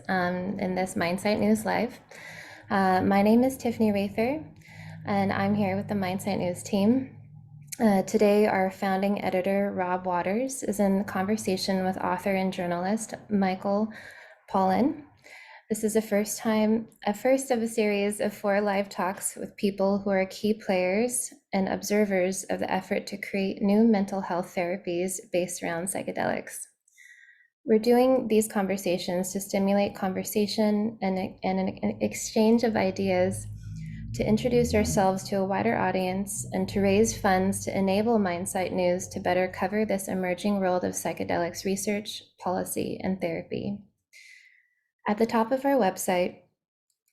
in this MindSite News Live. My name is Tiffany Rather, and I'm here with the MindSite News team. Today, our founding editor, Rob Waters, is in conversation with author and journalist Michael Pollan. This is a first of a series of 4 live talks with people who are key players and observers of the effort to create new mental health therapies based around psychedelics. We're doing these conversations to stimulate conversation and an exchange of ideas, to introduce ourselves to a wider audience, and to raise funds to enable MindSite News to better cover this emerging world of psychedelics research, policy, and therapy. At the top of our website,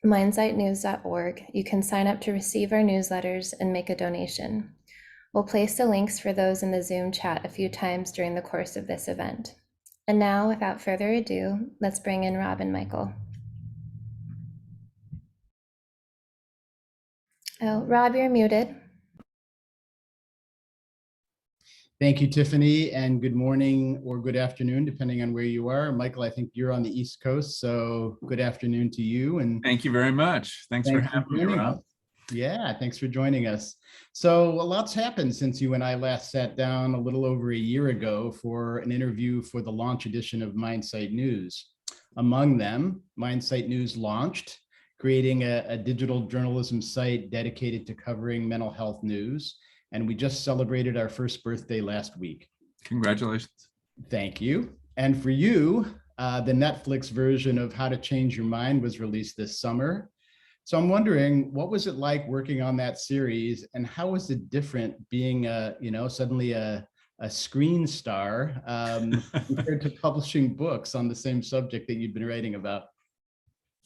mindsitenews.org, you can sign up to receive our newsletters and make a donation. We'll place the links for those in the Zoom chat a few times during the course of this event. And now, without further ado, let's bring in Rob and Michael. Oh, Rob, you're muted. Thank you, Tiffany, and good morning or good afternoon, depending on where you are. Michael, I think you're on the East Coast, so good afternoon to you. And thank you very much. Thanks for having me, Rob. Yeah, thanks for joining us. So a lot's happened since you and I last sat down a little over a year ago for an interview for the launch edition of MindSite News. Among them, MindSite News launched, creating a digital journalism site dedicated to covering mental health news. And we just celebrated our first birthday last week. Congratulations. Thank you. And for you, the Netflix version of How to Change Your Mind was released this summer. So I'm wondering, what was it like working on that series, and how was it different being suddenly a screen star compared to publishing books on the same subject that you've been writing about?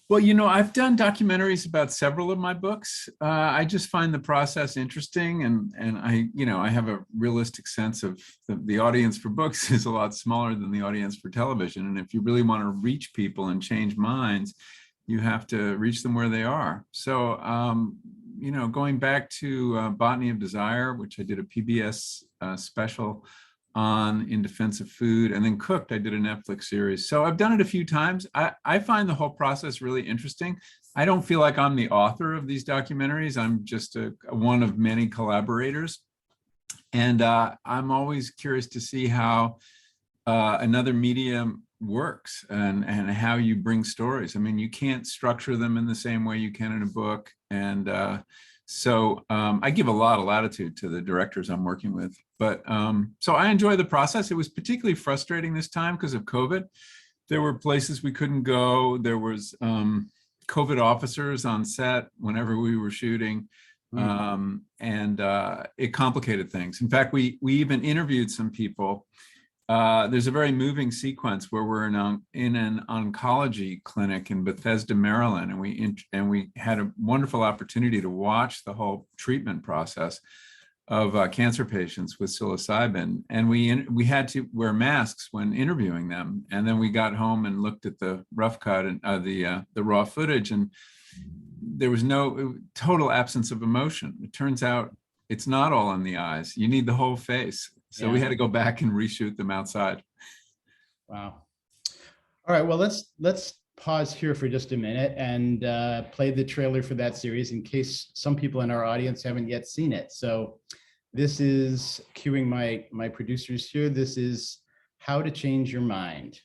Well, I've done documentaries about several of my books. I just find the process interesting, and I have a realistic sense of the audience for books is a lot smaller than the audience for television. And if you really want to reach people and change minds, you have to reach them where they are. So, going back to Botany of Desire, which I did a PBS special on in defense of food, and then Cooked, I did a Netflix series. So I've done it a few times. I find the whole process really interesting. I don't feel like I'm the author of these documentaries. I'm just one of many collaborators. And I'm always curious to see how another medium works and how you bring stories. I mean, you can't structure them in the same way you can in a book. And so I give a lot of latitude to the directors I'm working with. But so I enjoy the process. It was particularly frustrating this time because of COVID. There were places we couldn't go. There was COVID officers on set whenever we were shooting. And it complicated things. In fact, we even interviewed some people. There's a very moving sequence where we're in an oncology clinic in Bethesda, Maryland, and we had a wonderful opportunity to watch the whole treatment process of cancer patients with psilocybin, and we had to wear masks when interviewing them. And then we got home and looked at the rough cut and the raw footage, and there was no total absence of emotion. It turns out it's not all in the eyes. You need the whole face. So we had to go back and reshoot them outside. Wow. All right, well, let's pause here for just a minute and play the trailer for that series in case some people in our audience haven't yet seen it. So this is cueing my producers here. This is How to Change Your Mind.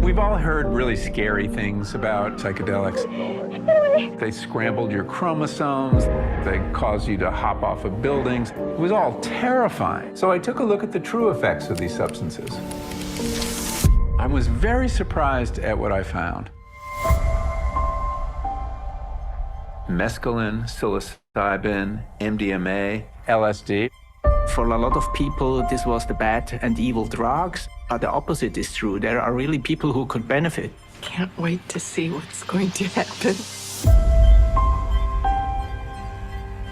We've all heard really scary things about psychedelics. They scrambled your chromosomes. They caused you to hop off of buildings. It was all terrifying. So I took a look at the true effects of these substances. I was very surprised at what I found. Mescaline, psilocybin, MDMA, LSD. For a lot of people, this was the bad and evil drugs. The opposite is true. There are really people who could benefit. Can't wait to see what's going to happen.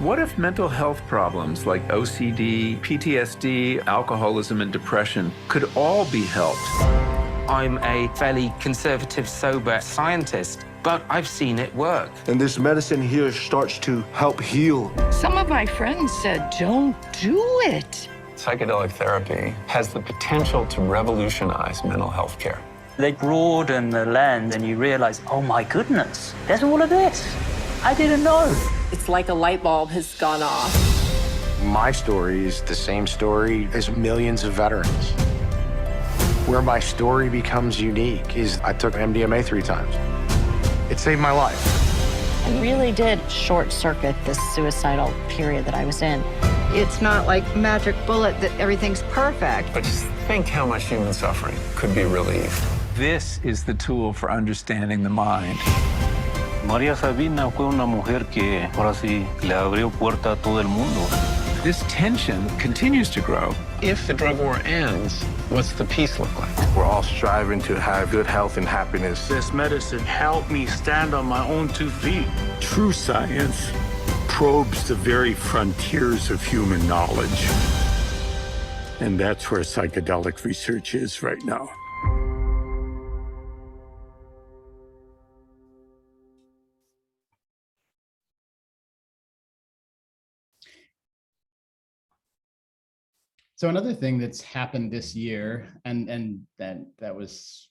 What if mental health problems like OCD, PTSD, alcoholism, and depression could all be helped? I'm a fairly conservative, sober scientist, but I've seen it work. And this medicine here starts to help heal. Some of my friends said, don't do it. psychedelic therapy has the potential to revolutionize mental health care. They broaden the lens and you realize, oh my goodness, there's all of this. I didn't know. It's like a light bulb has gone off. My story is the same story as millions of veterans. Where my story becomes unique is I took MDMA 3 times. It saved my life. It really did short-circuit this suicidal period that I was in. It's not like magic bullet that everything's perfect. But just think how much human suffering could be relieved. This is the tool for understanding the mind. María Sabina fue una mujer que ahora sí le abrió puerta a todo el mundo. This tension continues to grow. If the drug war ends, what's the peace look like? We're all striving to have good health and happiness. This medicine helped me stand on my own 2 feet. True science probes the very frontiers of human knowledge. And that's where psychedelic research is right now. So another thing that's happened this year, and that was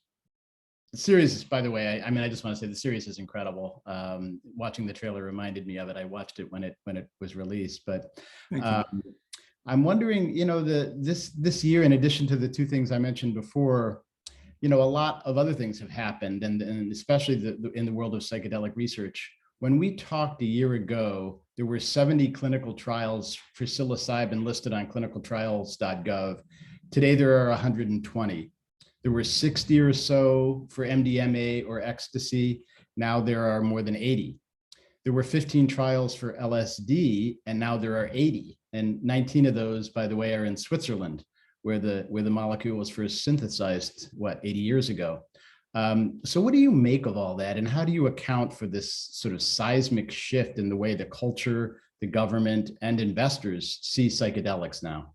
the series, by the way, I mean, I just want to say the series is incredible. Watching the trailer reminded me of it. I watched it when it was released, but I'm wondering, you know, this year, in addition to the 2 things I mentioned before, you know, a lot of other things have happened, and especially in the world of psychedelic research. When we talked a year ago, there were 70 clinical trials for psilocybin listed on clinicaltrials.gov. Today, there are 120. There were 60 or so for MDMA or ecstasy. Now there are more than 80. There were 15 trials for LSD, and now there are 80. And 19 of those, by the way, are in Switzerland, where the molecule was first synthesized, 80 years ago. So what do you make of all that, and how do you account for this sort of seismic shift in the way the culture, the government, and investors see psychedelics now?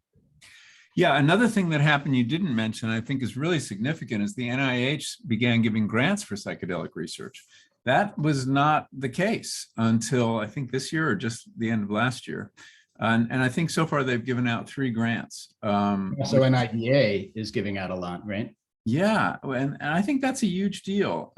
Yeah, another thing that happened you didn't mention, I think is really significant, is the NIH began giving grants for psychedelic research. That was not the case until I think this year or just the end of last year. And I think so far they've given out 3 grants. So NIDA is giving out a lot, right? Yeah, and I think that's a huge deal.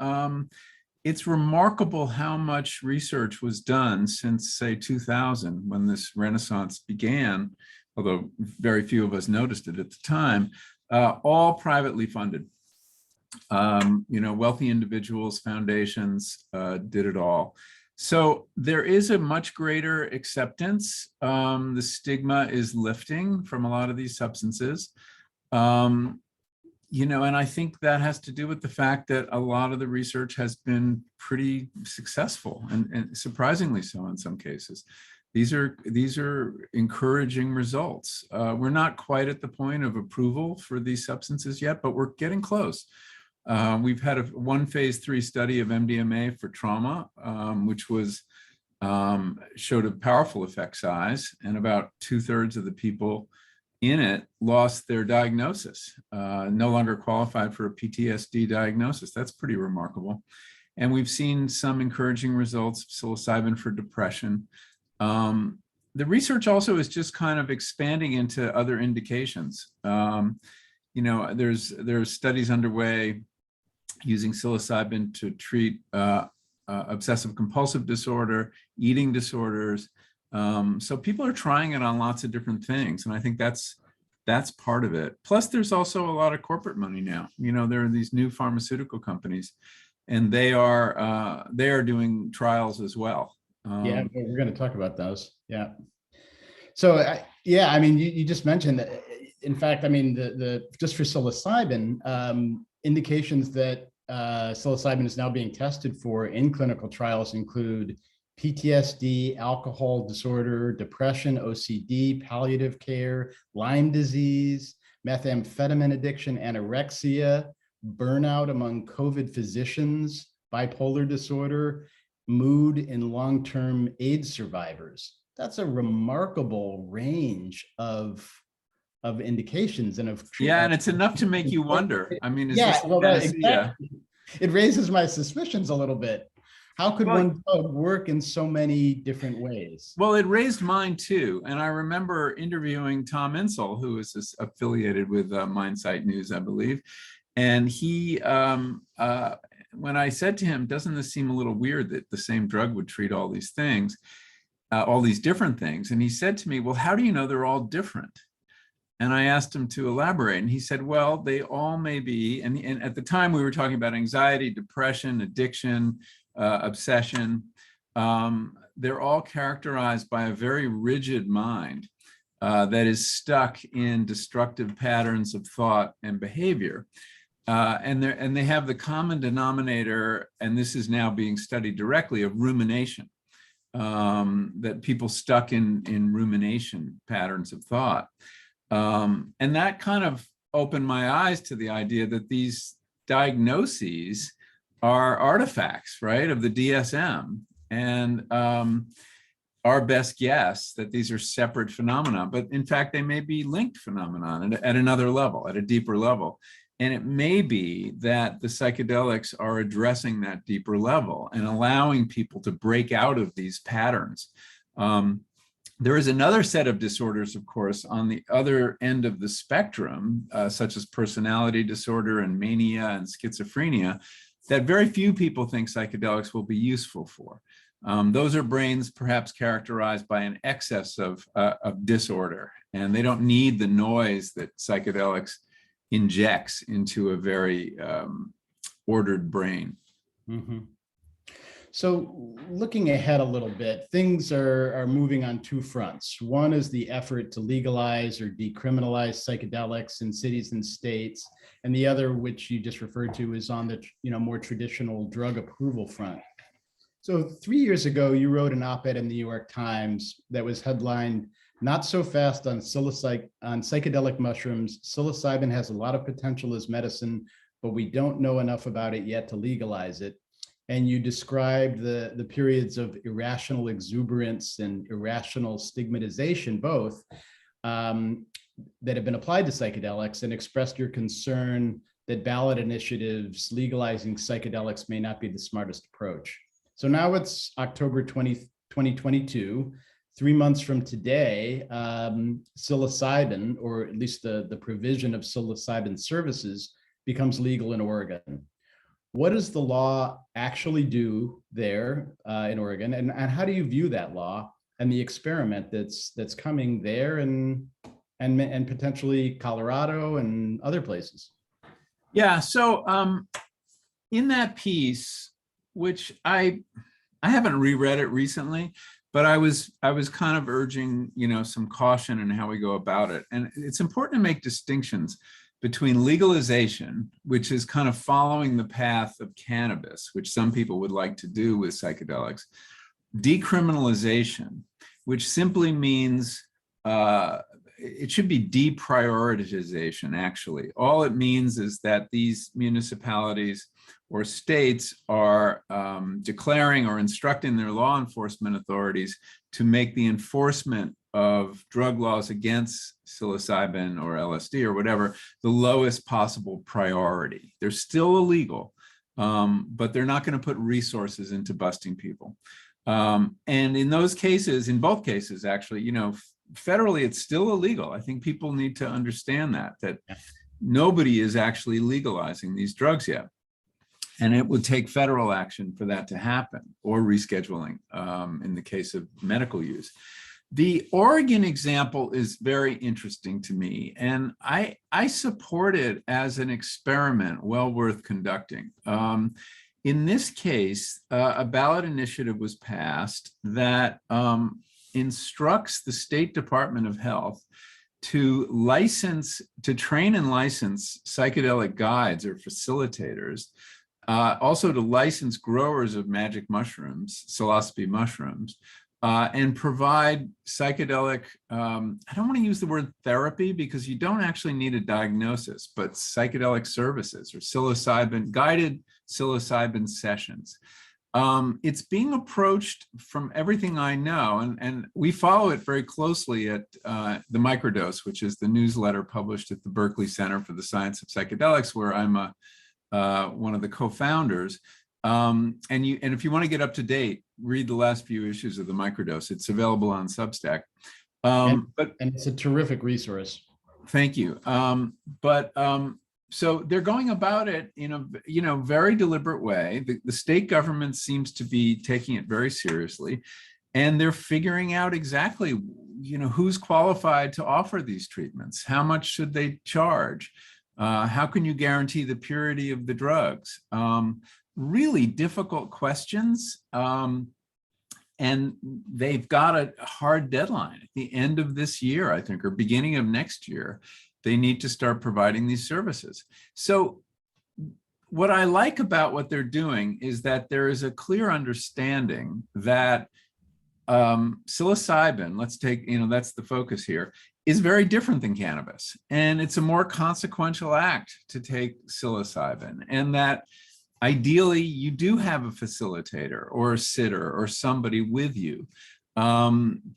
It's remarkable how much research was done since, say, 2000, when this renaissance began, although very few of us noticed it at the time, all privately funded. You know, wealthy individuals, foundations did it all. So there is a much greater acceptance. The stigma is lifting from a lot of these substances. You know, and I think that has to do with the fact that a lot of the research has been pretty successful, and surprisingly so in some cases. These are encouraging results. We're not quite at the point of approval for these substances yet, but we're getting close. We've had one phase 3 study of MDMA for trauma, which showed a powerful effect size, and about 2/3 of the people in it lost their diagnosis, no longer qualified for a PTSD diagnosis. That's pretty remarkable. And we've seen some encouraging results of psilocybin for depression. The research also is just kind of expanding into other indications. You know, there's studies underway using psilocybin to treat obsessive compulsive disorder, eating disorders. So people are trying it on lots of different things, and I think that's part of it. Plus, there's also a lot of corporate money now. You know, there are these new pharmaceutical companies, and they are doing trials as well. Yeah, we're going to talk about those. Yeah. So yeah, I mean, you just mentioned that. In fact, I mean, the just for psilocybin, indications that psilocybin is now being tested for in clinical trials include PTSD, alcohol disorder, depression, OCD, palliative care, Lyme disease, methamphetamine addiction, anorexia, burnout among COVID physicians, bipolar disorder, mood in long-term AIDS survivors. That's a remarkable range of indications and of treatment. Yeah, and it's enough to make you wonder. I mean, is this exactly. It raises my suspicions a little bit. How could Well, one drug work in so many different ways? Well, it raised mine too. And I remember interviewing Tom Insel, who is affiliated with MindSite News, I believe. And he, when I said to him, doesn't this seem a little weird that the same drug would treat all these things, all these different things? And he said to me, well, how do you know they're all different? And I asked him to elaborate. And he said, well, they all may be. And at the time we were talking about anxiety, depression, addiction, obsession. They're all characterized by a very rigid mind that is stuck in destructive patterns of thought and behavior. And they have the common denominator, and this is now being studied directly, of rumination, that people stuck in rumination patterns of thought. And that kind of opened my eyes to the idea that these diagnoses are artifacts, right, of the DSM, and our best guess that these are separate phenomena, but in fact, they may be linked phenomenon at another level, at a deeper level. And it may be that the psychedelics are addressing that deeper level and allowing people to break out of these patterns. There is another set of disorders, of course, on the other end of the spectrum, such as personality disorder and mania and schizophrenia, that very few people think psychedelics will be useful for. Those are brains perhaps characterized by an excess of disorder, and they don't need the noise that psychedelics injects into a very ordered brain. Mm-hmm. So looking ahead a little bit, things are moving on two fronts. One is the effort to legalize or decriminalize psychedelics in cities and states, and the other, which you just referred to, is on the more traditional drug approval front. So 3 years ago, you wrote an op-ed in the New York Times that was headlined, "Not so fast on psychedelic mushrooms. Psilocybin has a lot of potential as medicine, but we don't know enough about it yet to legalize it." And you described the periods of irrational exuberance and irrational stigmatization, both, that have been applied to psychedelics, and expressed your concern that ballot initiatives legalizing psychedelics may not be the smartest approach. So now it's October 2022. 3 months from today, psilocybin, or at least the provision of psilocybin services, becomes legal in Oregon. What does the law actually do there in Oregon, and how do you view that law and the experiment that's coming there and potentially Colorado and other places? Yeah, so in that piece, which I haven't reread it recently, but I was kind of urging, some caution in how we go about it. And it's important to make distinctions between legalization, which is kind of following the path of cannabis, which some people would like to do with psychedelics, decriminalization, which simply means it should be deprioritization, actually. All it means is that these municipalities or states are declaring or instructing their law enforcement authorities to make the enforcement of drug laws against psilocybin or LSD or whatever the lowest possible priority. They're still illegal, but they're not going to put resources into busting people. And in those cases, in both cases, actually, federally, it's still illegal. I think people need to understand that nobody is actually legalizing these drugs yet. And it would take federal action for that to happen, or rescheduling in the case of medical use. The Oregon example is very interesting to me, and I support it as an experiment well worth conducting. In this case, a ballot initiative was passed that instructs the State Department of Health to train and license psychedelic guides or facilitators, also to license growers of magic mushrooms, psilocybe mushrooms, and provide psychedelic, I don't want to use the word therapy because you don't actually need a diagnosis, but psychedelic services or guided psilocybin sessions. It's being approached, from everything I know, and we follow it very closely at the Microdose, which is the newsletter published at the Berkeley Center for the Science of Psychedelics, where I'm one of the co-founders. And if you want to get up to date, read the last few issues of the Microdose. It's available on Substack. And it's a terrific resource. Thank you. So they're going about it in a very deliberate way. The state government seems to be taking it very seriously, and they're figuring out exactly, who's qualified to offer these treatments. How much should they charge? How can you guarantee the purity of the drugs? Really difficult questions. And they've got a hard deadline at the end of this year, I think, or beginning of next year. They need to start providing these services. So what I like about what they're doing is that there is a clear understanding that psilocybin, let's take, that's the focus here, is very different than cannabis. And it's a more consequential act to take psilocybin, and that ideally you do have a facilitator or a sitter or somebody with you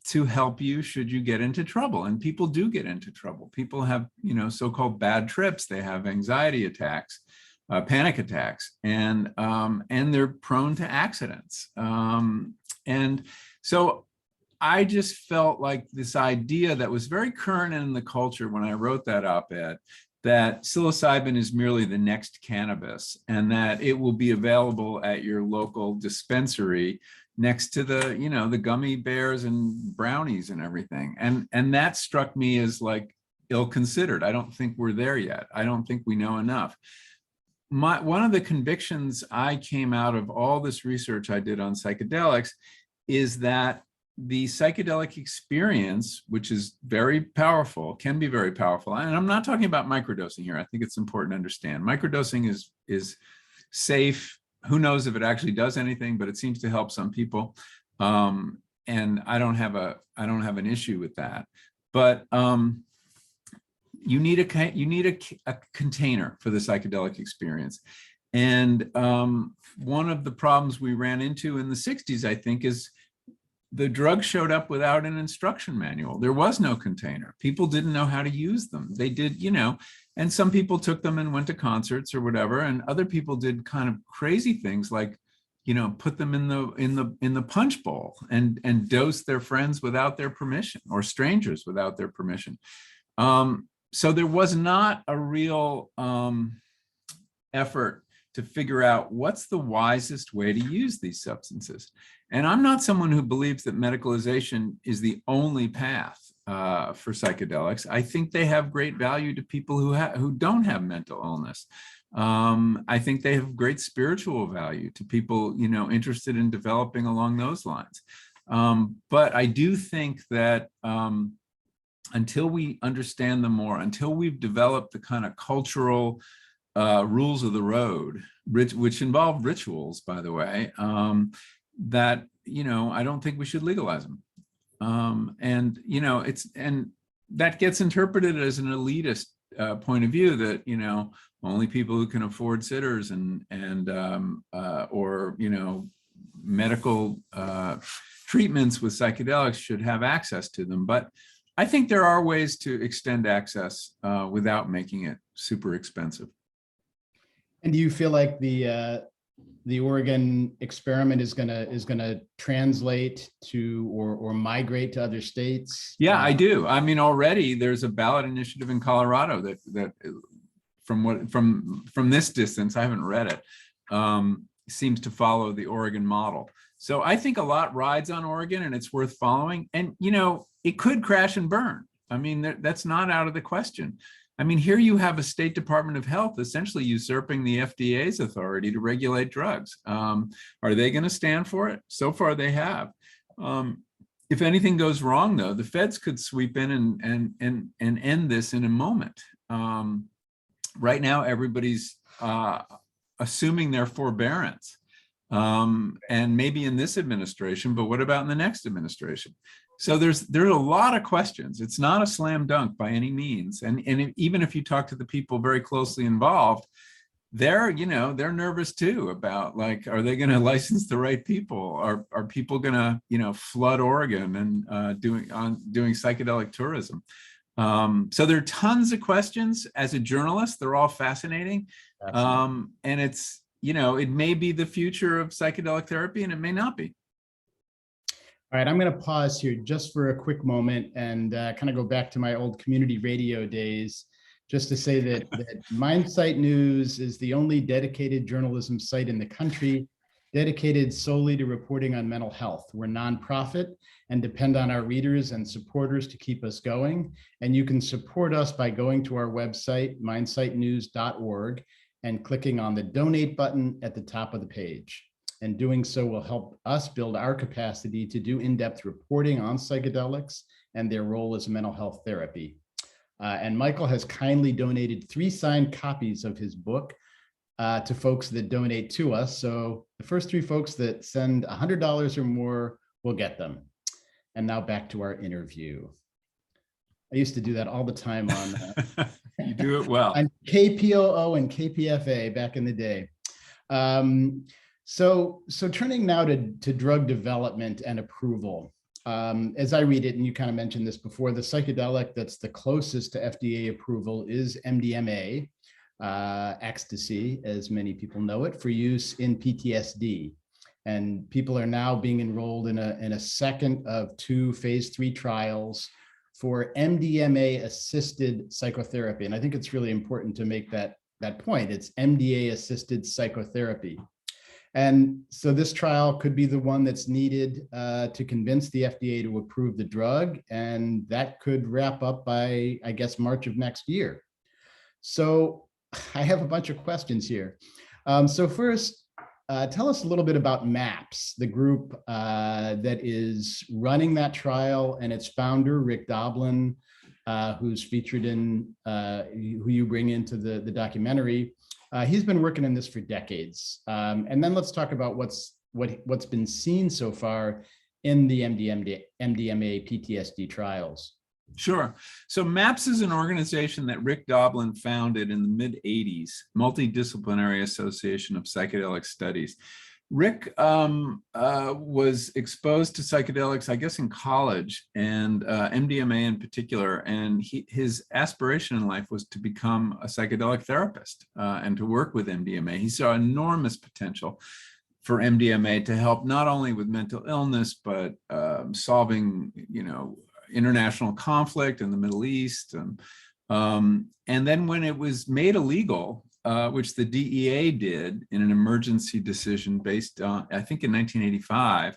to help you should you get into trouble. And people do get into trouble. People have, so-called bad trips. They have anxiety attacks, panic attacks, and they're prone to accidents. And so I just felt like this idea that was very current in the culture when I wrote that op-ed, that psilocybin is merely the next cannabis, and that it will be available at your local dispensary next to the, the gummy bears and brownies and everything. And that struck me as like ill-considered. I don't think we're there yet. I don't think we know enough. One of the convictions I came out of all this research I did on psychedelics is that the psychedelic experience, which is very powerful, can be very powerful. And I'm not talking about microdosing here. I think it's important to understand. Microdosing is safe. Who knows if it actually does anything, but it seems to help some people. And I don't have an issue with that. But you need a container for the psychedelic experience. And one of the problems we ran into in the 60s, I think, is the drug showed up without an instruction manual. There was no container. People didn't know how to use them. They did, and some people took them and went to concerts or whatever, and other people did kind of crazy things like, put them in the punch bowl and dose their friends without their permission, or strangers without their permission. So there was not a real effort to figure out what's the wisest way to use these substances. And I'm not someone who believes that medicalization is the only path for psychedelics. I think they have great value to people who don't have mental illness. I think they have great spiritual value to people, interested in developing along those lines. But I do think that until we understand them more, until we've developed the kind of cultural rules of the road, which involve rituals, by the way, that, I don't think we should legalize them. And that gets interpreted as an elitist point of view that, only people who can afford sitters and or, medical treatments with psychedelics should have access to them. But I think there are ways to extend access without making it super expensive. And do you feel like the Oregon experiment is gonna translate to or migrate to other states? Yeah, I do. I mean, already there's a ballot initiative in Colorado that from this distance, I haven't read it, seems to follow the Oregon model. So I think a lot rides on Oregon, and it's worth following. And it could crash and burn. I mean, that's not out of the question. I mean, here you have a State Department of Health essentially usurping the FDA's authority to regulate drugs. Are they going to stand for it? So far, they have. If anything goes wrong, though, the feds could sweep in and end this in a moment. Right now, everybody's assuming their forbearance, and maybe in this administration, but what about in the next administration? So there's a lot of questions. It's not a slam dunk by any means. And even if you talk to the people very closely involved, they're nervous too about, like, are they going to license the right people? Are people going to, flood Oregon and doing psychedelic tourism? So there are tons of questions. As a journalist, they're all fascinating. And it may be the future of psychedelic therapy and it may not be. All right, I'm going to pause here just for a quick moment and kind of go back to my old community radio days, just to say that MindSite News is the only dedicated journalism site in the country dedicated solely to reporting on mental health. We're nonprofit and depend on our readers and supporters to keep us going. And you can support us by going to our website, mindsitenews.org, and clicking on the donate button at the top of the page. And doing so will help us build our capacity to do in-depth reporting on psychedelics and their role as mental health therapy. And Michael has kindly donated 3 signed copies of his book to folks that donate to us. So the first 3 folks that send $100 or more will get them. And now back to our interview. I used to do that all the time on you do it well on KPOO and KPFA back in the day. So turning now to drug development and approval. As I read it, and you kind of mentioned this before, the psychedelic that's the closest to FDA approval is MDMA, ecstasy, as many people know it, for use in PTSD. And people are now being enrolled in a second of 2 phase 3 trials for MDMA-assisted psychotherapy. And I think it's really important to make that point. It's MDA-assisted psychotherapy. And so this trial could be the one that's needed to convince the FDA to approve the drug. And that could wrap up by, I guess, March of next year. So I have a bunch of questions here. So first, tell us a little bit about MAPS, the group that is running that trial, and its founder, Rick Doblin, who's featured in, who you bring into the documentary. He's been working on this for decades. And then let's talk about what's been seen so far in the MDMA PTSD trials. Sure. So MAPS is an organization that Rick Doblin founded in the mid-'80s, Multidisciplinary Association of Psychedelic Studies. Rick was exposed to psychedelics, I guess, in college, and MDMA in particular. And his aspiration in life was to become a psychedelic therapist and to work with MDMA. He saw enormous potential for MDMA to help not only with mental illness, but solving, international conflict in the Middle East. And then when it was made illegal, which the DEA did in an emergency decision based on, I think, in 1985,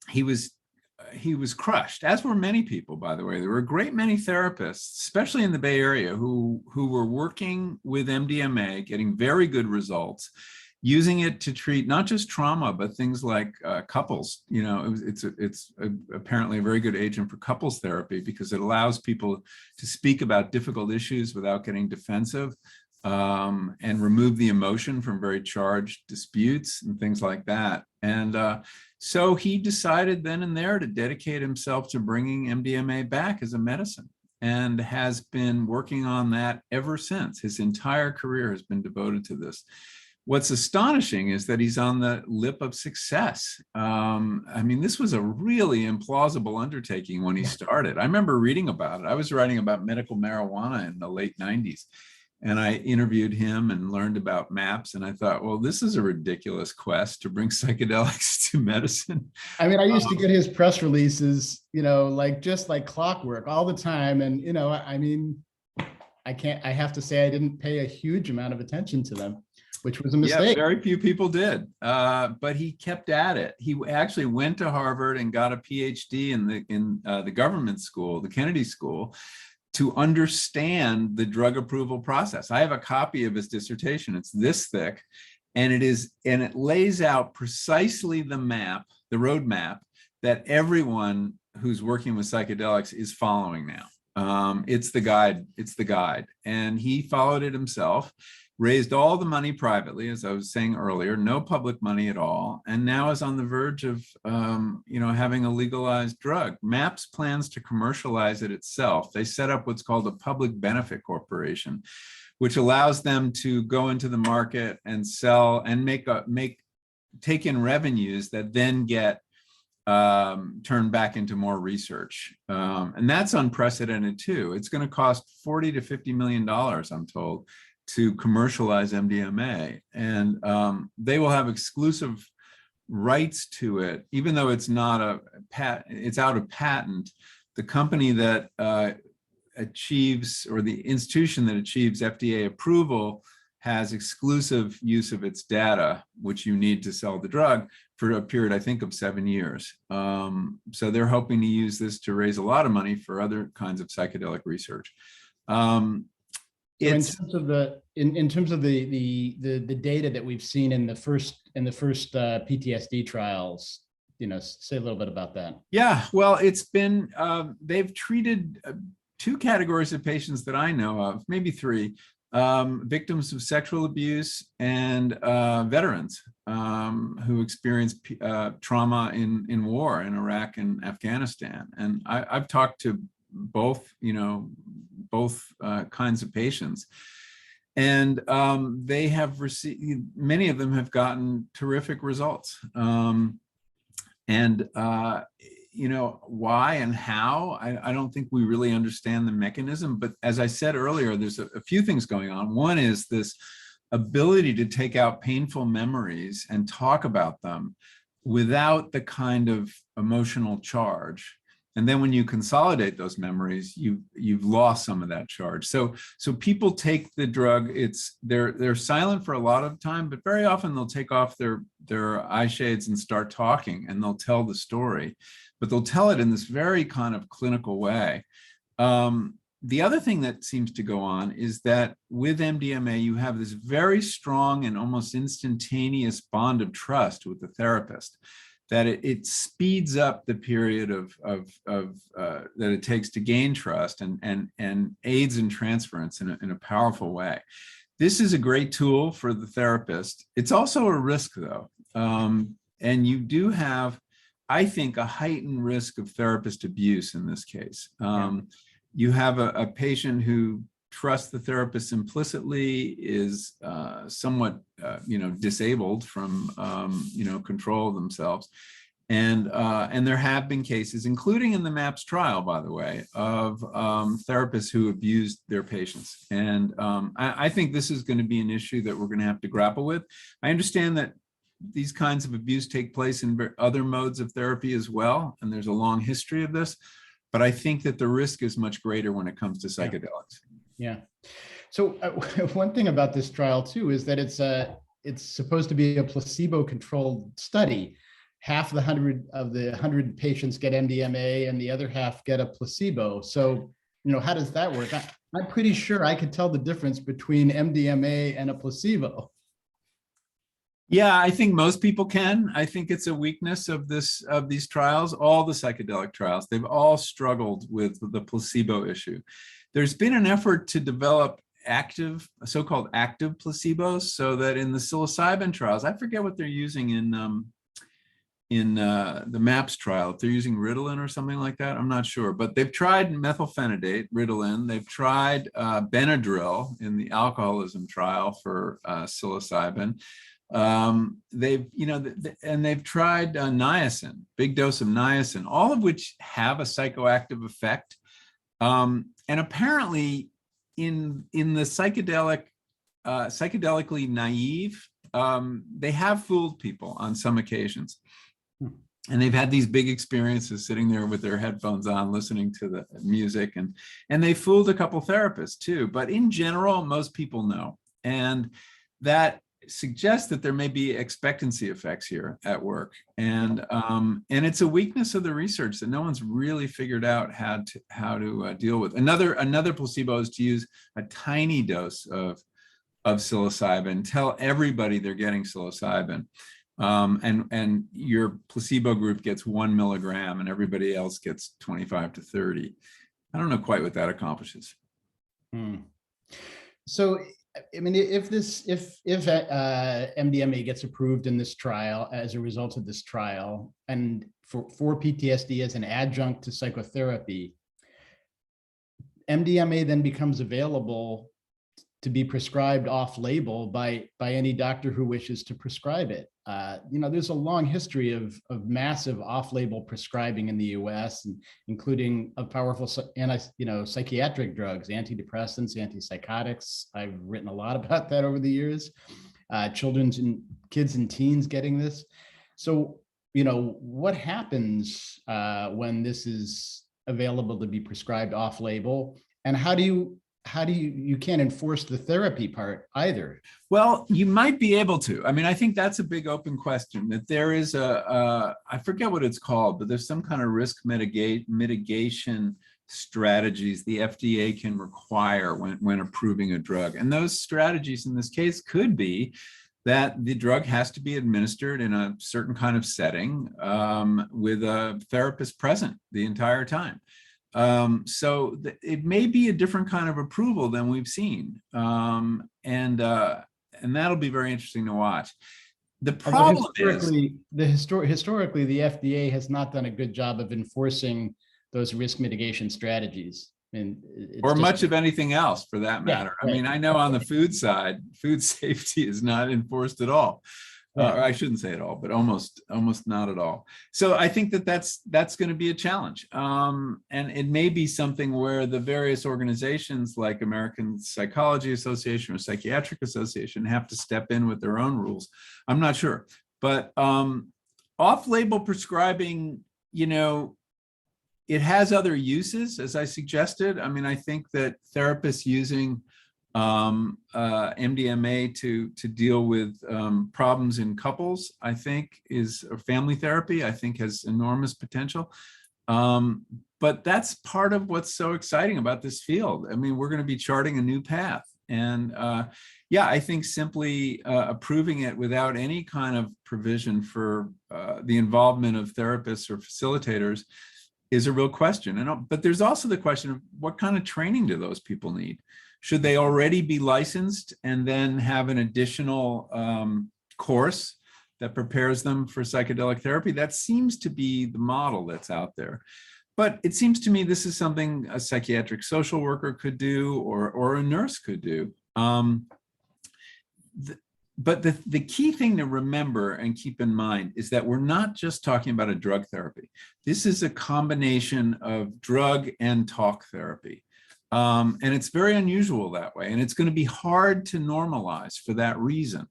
he was crushed, as were many people, by the way. There were a great many therapists, especially in the Bay Area, who were working with MDMA, getting very good results, using it to treat not just trauma, but things like couples. It's apparently a very good agent for couples therapy because it allows people to speak about difficult issues without getting defensive, and remove the emotion from very charged disputes and things like that. And so he decided then and there to dedicate himself to bringing MDMA back as a medicine, and has been working on that ever since. His entire career has been devoted to this. What's astonishing is that he's on the lip of success. I mean, this was a really implausible undertaking when he started. I remember reading about it. I was writing about medical marijuana in the late 90s, and I interviewed him and learned about MAPS. And I thought, well, this is a ridiculous quest to bring psychedelics to medicine. I mean, I used to get his press releases, just like clockwork all the time. And, I mean, I have to say I didn't pay a huge amount of attention to them, which was a mistake. Yeah, very few people did, but he kept at it. He actually went to Harvard and got a PhD in the government school, the Kennedy School, to understand the drug approval process. I have a copy of his dissertation. It's this thick, and it lays out precisely the roadmap that everyone who's working with psychedelics is following now. It's the guide, and he followed it himself. Raised all the money privately, as I was saying earlier, no public money at all, and now is on the verge of, having a legalized drug. MAPS plans to commercialize it itself. They set up what's called a public benefit corporation, which allows them to go into the market and sell and take in revenues that then get turned back into more research. And that's unprecedented too. It's going to cost $40 to $50 million, I'm told, to commercialize MDMA, and they will have exclusive rights to it, even though it's not it's out of patent. The company that achieves, or the institution that achieves FDA approval, has exclusive use of its data, which you need to sell the drug, for a period, I think, of 7 years. So they're hoping to use this to raise a lot of money for other kinds of psychedelic research. In terms of the data that we've seen in the first PTSD trials, say a little bit about that. Yeah, well, it's been they've treated 2 categories of patients that I know of, maybe 3, victims of sexual abuse and veterans who experienced trauma in war in Iraq and Afghanistan. And I've talked to both kinds of patients, and they have received, many of them have gotten terrific results. Why and how, I don't think we really understand the mechanism, but as I said earlier, there's a few things going on. One is this ability to take out painful memories and talk about them without the kind of emotional charge. And then when you consolidate those memories, you've lost some of that charge. So people take the drug. They're silent for a lot of time, but very often they'll take off their eye shades and start talking, and they'll tell the story, but they'll tell it in this very kind of clinical way. The other thing that seems to go on is that with MDMA, you have this very strong and almost instantaneous bond of trust with the therapist, that it speeds up the period that it takes to gain trust and aids in transference in a powerful way. This is a great tool for the therapist. It's also a risk, though. And you do have, I think, a heightened risk of therapist abuse in this case. You have a patient who trusts the therapist implicitly, is somewhat, disabled from, control of themselves. And there have been cases, including in the MAPS trial, by the way, of therapists who abused their patients. And I think this is going to be an issue that we're going to have to grapple with. I understand that these kinds of abuse take place in other modes of therapy as well, and there's a long history of this, but I think that the risk is much greater when it comes to psychedelics. Yeah. So one thing about this trial too is that it's supposed to be a placebo-controlled study. Half of the 100 patients get MDMA, and the other half get a placebo. So, how does that work? I'm pretty sure I could tell the difference between MDMA and a placebo. Yeah, I think most people can. I think it's a weakness of these trials. All the psychedelic trials, they've all struggled with the placebo issue. There's been an effort to develop so-called active placebos, so that in the psilocybin trials, I forget what they're using in the MAPS trial, if they're using Ritalin or something like that, I'm not sure. But they've tried methylphenidate, Ritalin. They've tried Benadryl in the alcoholism trial for psilocybin. They've tried niacin, big dose of niacin, all of which have a psychoactive effect. And apparently in the psychedelically naive, they have fooled people on some occasions. And they've had these big experiences sitting there with their headphones on, listening to the music, and they fooled a couple therapists too. But in general, most people know. And that suggests that there may be expectancy effects here at work. And it's a weakness of the research that no one's really figured out how to deal with. Another placebo is to use a tiny dose of psilocybin, tell everybody they're getting psilocybin. And your placebo group gets 1 milligram and everybody else gets 25 to 30. I don't know quite what that accomplishes. So, I mean, if MDMA gets approved in this trial as a result of this trial, and for PTSD as an adjunct to psychotherapy, MDMA then becomes available to be prescribed off-label by any doctor who wishes to prescribe it. There's a long history of massive off-label prescribing in the U.S., including of powerful psychiatric drugs, antidepressants, antipsychotics. I've written a lot about that over the years. Kids and teens getting this. So, what happens when this is available to be prescribed off-label, and how do you can't enforce the therapy part either? Well, you might be able to. I mean, I think that's a big open question, that there is I forget what it's called, but there's some kind of risk mitigation strategies the FDA can require when approving a drug. And those strategies in this case could be that the drug has to be administered in a certain kind of setting with a therapist present the entire time. So it may be a different kind of approval than we've seen. And that'll be very interesting to watch. The problem historically, the FDA has not done a good job of enforcing those risk mitigation strategies. Or much of anything else for that matter. Yeah, right. I mean, I know on the food side, food safety is not enforced at all. Or I shouldn't say it all, but almost not at all. So I think that's going to be a challenge. And it may be something where the various organizations like American Psychology Association or Psychiatric Association have to step in with their own rules. I'm not sure. But off-label prescribing, it has other uses, as I suggested. I mean, I think that therapists using MDMA to deal with problems in couples, I think family therapy, I think has enormous potential. But that's part of what's so exciting about this field. I mean, we're going to be charting a new path. And I think simply approving it without any kind of provision for the involvement of therapists or facilitators is a real question. But there's also the question of what kind of training do those people need? Should they already be licensed and then have an additional course that prepares them for psychedelic therapy? That seems to be the model that's out there. But it seems to me this is something a psychiatric social worker could do or a nurse could do. But the key thing to remember and keep in mind is that we're not just talking about a drug therapy. This is a combination of drug and talk therapy. And it's very unusual that way. And it's going to be hard to normalize for that reason.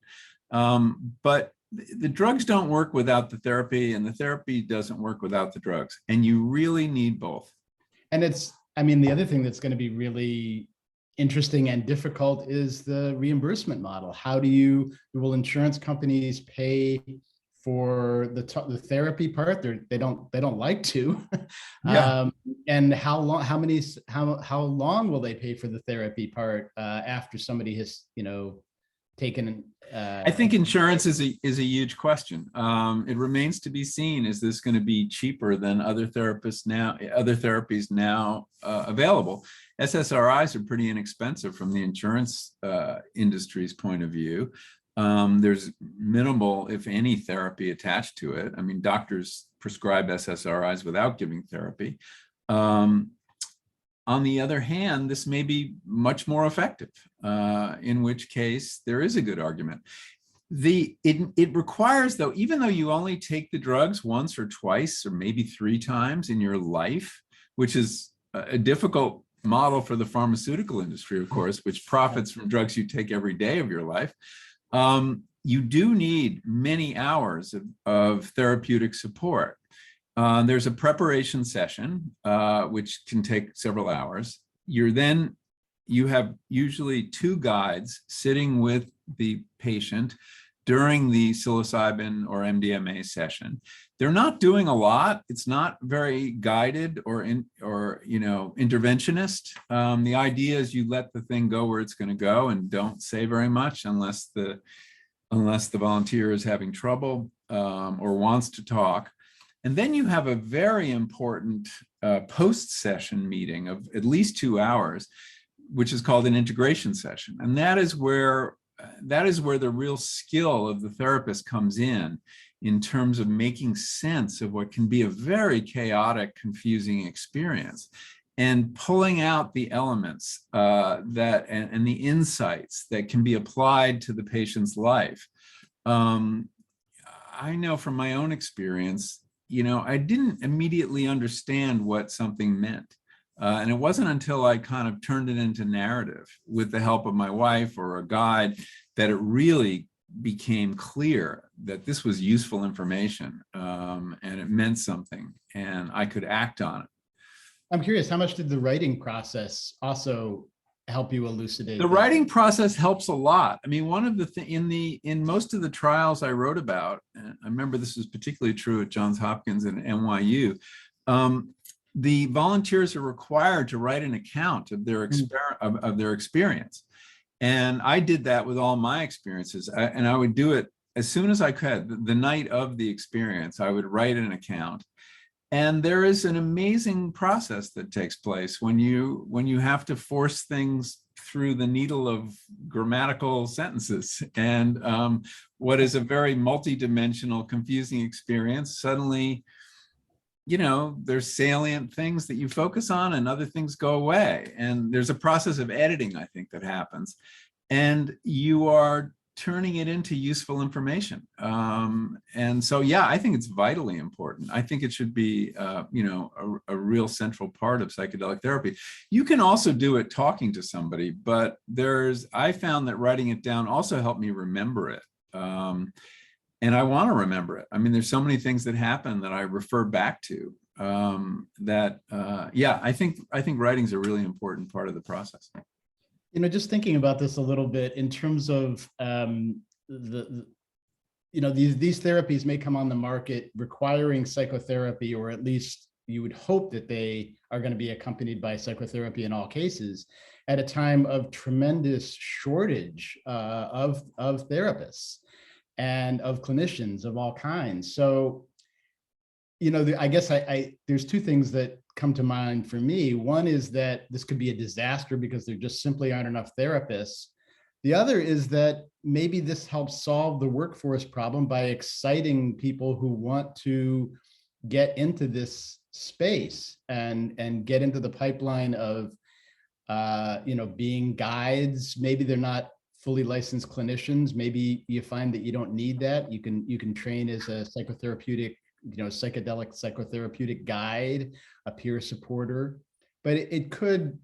But the drugs don't work without the therapy, and the therapy doesn't work without the drugs. And you really need both. And the other thing that's going to be really interesting and difficult is the reimbursement model. Will insurance companies pay for the therapy part? They don't like to. Yeah. And how long will they pay for the therapy part after somebody has taken? I think insurance is a huge question. It remains to be seen. Is this going to be cheaper than other therapies now available? SSRIs are pretty inexpensive from the insurance industry's point of view. There's minimal, if any, therapy attached to it. I mean, doctors prescribe SSRIs without giving therapy. On the other hand, this may be much more effective, in which case there is a good argument. It requires, though, even though you only take the drugs once or twice or maybe 3 times in your life, which is a difficult model for the pharmaceutical industry, of course, which profits from drugs you take every day of your life, you do need many hours of therapeutic support. There's a preparation session, which can take several hours. You have usually 2 guides sitting with the patient during the psilocybin or MDMA session. They're not doing a lot. It's not very guided or interventionist. The idea is you let the thing go where it's going to go and don't say very much unless the volunteer is having trouble or wants to talk. And then you have a very important post-session meeting of at least 2 hours, which is called an integration session. And that is where the real skill of the therapist comes in terms of making sense of what can be a very chaotic, confusing experience. and pulling out the elements and the insights that can be applied to the patient's life. I know from my own experience, I didn't immediately understand what something meant. And it wasn't until I kind of turned it into narrative with the help of my wife or a guide that it really became clear that this was useful information, and it meant something and I could act on it. I'm curious, how much did the writing process also help you elucidate the that? writing process helps a lot. I mean, one of the in most of the trials I wrote about, and I remember this was particularly true at Johns Hopkins and NYU, the volunteers are required to write an account of their experience. And I did that with all my experiences, and I would do it as soon as I could. The night of the experience, I would write an account. And there is an amazing process that takes place when you have to force things through the needle of grammatical sentences. And what is a very multidimensional, confusing experience, suddenly, there's salient things that you focus on and other things go away. And there's a process of editing, I think, that happens. And you are turning it into useful information. And so, yeah, I think it's vitally important. I think it should be, a real central part of psychedelic therapy. You can also do it talking to somebody, but I found that writing it down also helped me remember it. And I want to remember it. I mean, there's so many things that happen that I refer back to I think writing's a really important part of the process. Just thinking about this a little bit in terms of these therapies may come on the market requiring psychotherapy, or at least you would hope that they are going to be accompanied by psychotherapy in all cases, at a time of tremendous shortage of therapists and of clinicians of all kinds. So, I guess there's two things that come to mind for me. One is that this could be a disaster because there just simply aren't enough therapists. The other is that maybe this helps solve the workforce problem by exciting people who want to get into this space and get into the pipeline of, being guides. Maybe they're not fully licensed clinicians. Maybe you find that you don't need that. You can train as a psychotherapeutic, psychedelic psychotherapeutic guide, a peer supporter, but it could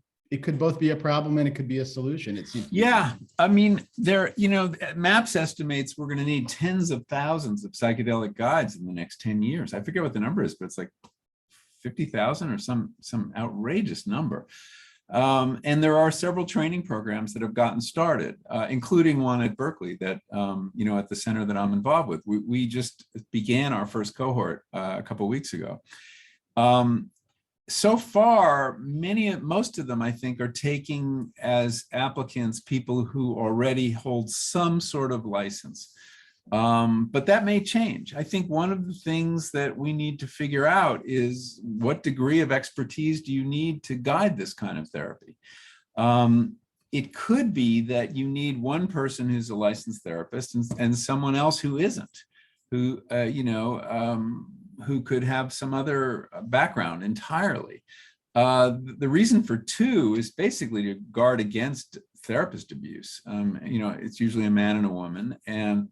both be a problem and it could be a solution. It seems. Yeah, I mean, MAPS estimates we're going to need tens of thousands of psychedelic guides in the next 10 years. I forget what the number is, but it's like 50,000 or some outrageous number. And there are several training programs that have gotten started, including one at Berkeley that, at the center that I'm involved with. We just began our first cohort a couple of weeks ago. So far, most of them, I think, are taking as applicants people who already hold some sort of license. But that may change. I think one of the things that we need to figure out is what degree of expertise do you need to guide this kind of therapy? It could be that you need one person who's a licensed therapist and someone else who isn't, who could have some other background entirely. The reason for two is basically to guard against therapist abuse. It's usually a man and a woman, and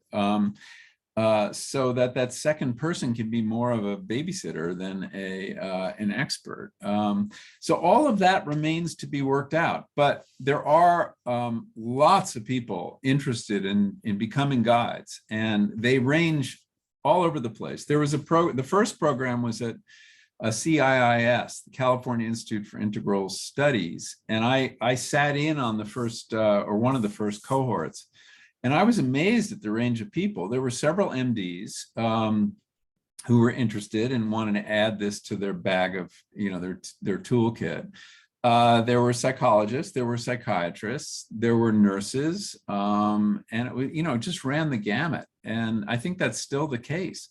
so that second person can be more of a babysitter than an expert. So all of that remains to be worked out, but there are lots of people interested in becoming guides, and they range all over the place. There was the first program was at CIIS, the California Institute for Integral Studies, and I sat in on the first or one of the first cohorts, and I was amazed at the range of people. There were several MDs who were interested and wanted to add this to their bag of their toolkit. There were psychologists, there were psychiatrists, there were nurses, and it just ran the gamut. And I think that's still the case.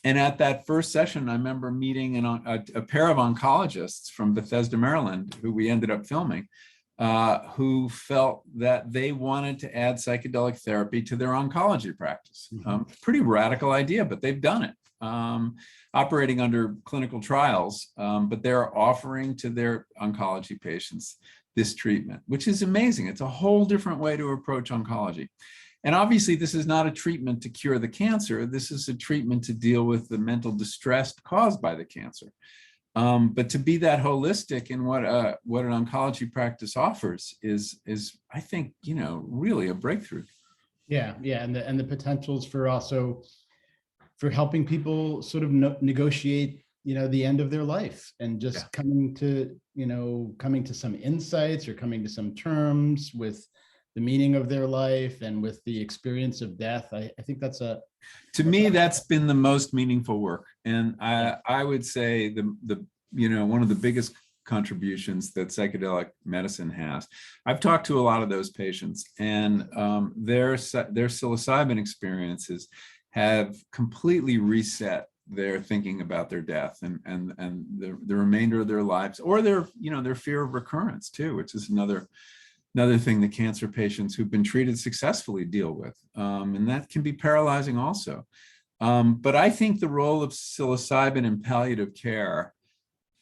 And at that first session, I remember meeting a pair of oncologists from Bethesda, Maryland, who we ended up filming, who felt that they wanted to add psychedelic therapy to their oncology practice. Pretty radical idea, but they've done it. operating under clinical trials, but they're offering to their oncology patients this treatment, which is amazing. It's a whole different way to approach oncology. And obviously, this is not a treatment to cure the cancer. This is a treatment to deal with the mental distress caused by the cancer. But to be that holistic in what an oncology practice offers is I think, really a breakthrough. Yeah, and the potentials for also for helping people sort of negotiate, the end of their life and just coming to some insights or coming to some terms with the meaning of their life and with the experience of death. I think that's to me, that's been the most meaningful work. And I would say the one of the biggest contributions that psychedelic medicine has. I've talked to a lot of those patients, and their psilocybin experiences have completely reset their thinking about their death and the remainder of their lives, or their fear of recurrence too, which is another thing that cancer patients who've been treated successfully deal with. And that can be paralyzing also. But I think the role of psilocybin in palliative care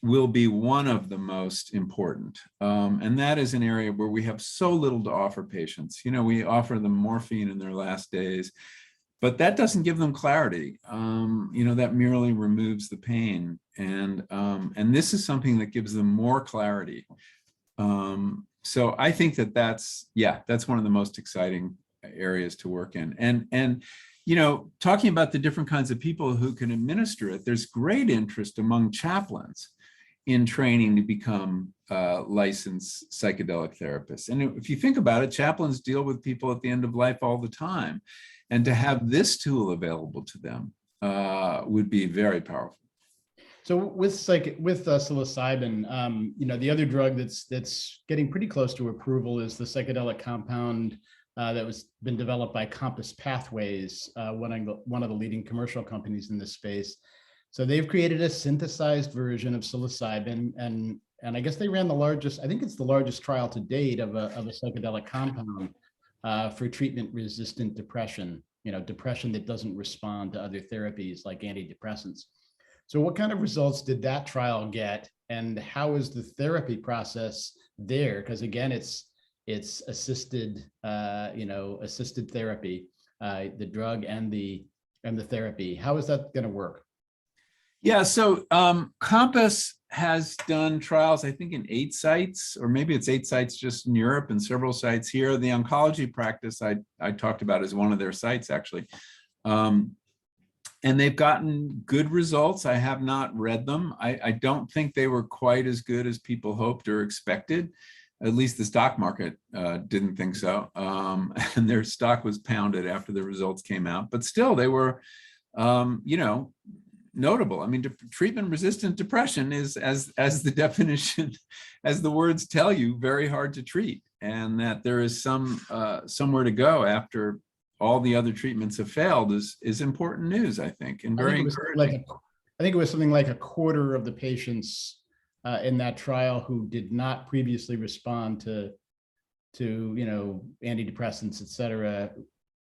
will be one of the most important. And that is an area where we have so little to offer patients. We offer them morphine in their last days, but that doesn't give them clarity. That merely removes the pain. And this is something that gives them more clarity. So I think that's one of the most exciting areas to work in. And talking about the different kinds of people who can administer it, there's great interest among chaplains in training to become licensed psychedelic therapists. And if you think about it, chaplains deal with people at the end of life all the time. And to have this tool available to them would be very powerful. So with psilocybin, the other drug that's getting pretty close to approval is the psychedelic compound that was been developed by Compass Pathways, one of the leading commercial companies in this space. So they've created a synthesized version of psilocybin, and I guess they ran the largest trial to date of a psychedelic compound for treatment-resistant depression. Depression that doesn't respond to other therapies like antidepressants. So what kind of results did that trial get, and how is the therapy process there? Because again, it's assisted, assisted therapy, the drug and the therapy. How is that going to work? Yeah, so Compass has done trials, I think, in 8 sites, or maybe it's 8 sites just in Europe and several sites here. The oncology practice I talked about is one of their sites, actually. And they've gotten good results. I have not read them. I don't think they were quite as good as people hoped or expected. At least the stock market didn't think so. And their stock was pounded after the results came out. But still, they were, notable. I mean, treatment-resistant depression is, as the definition, as the words tell you, very hard to treat, and that there is somewhere to go after all the other treatments have failed is important news, I think, and very encouraging. I think it was something like a quarter of the patients in that trial who did not previously respond to antidepressants, et cetera,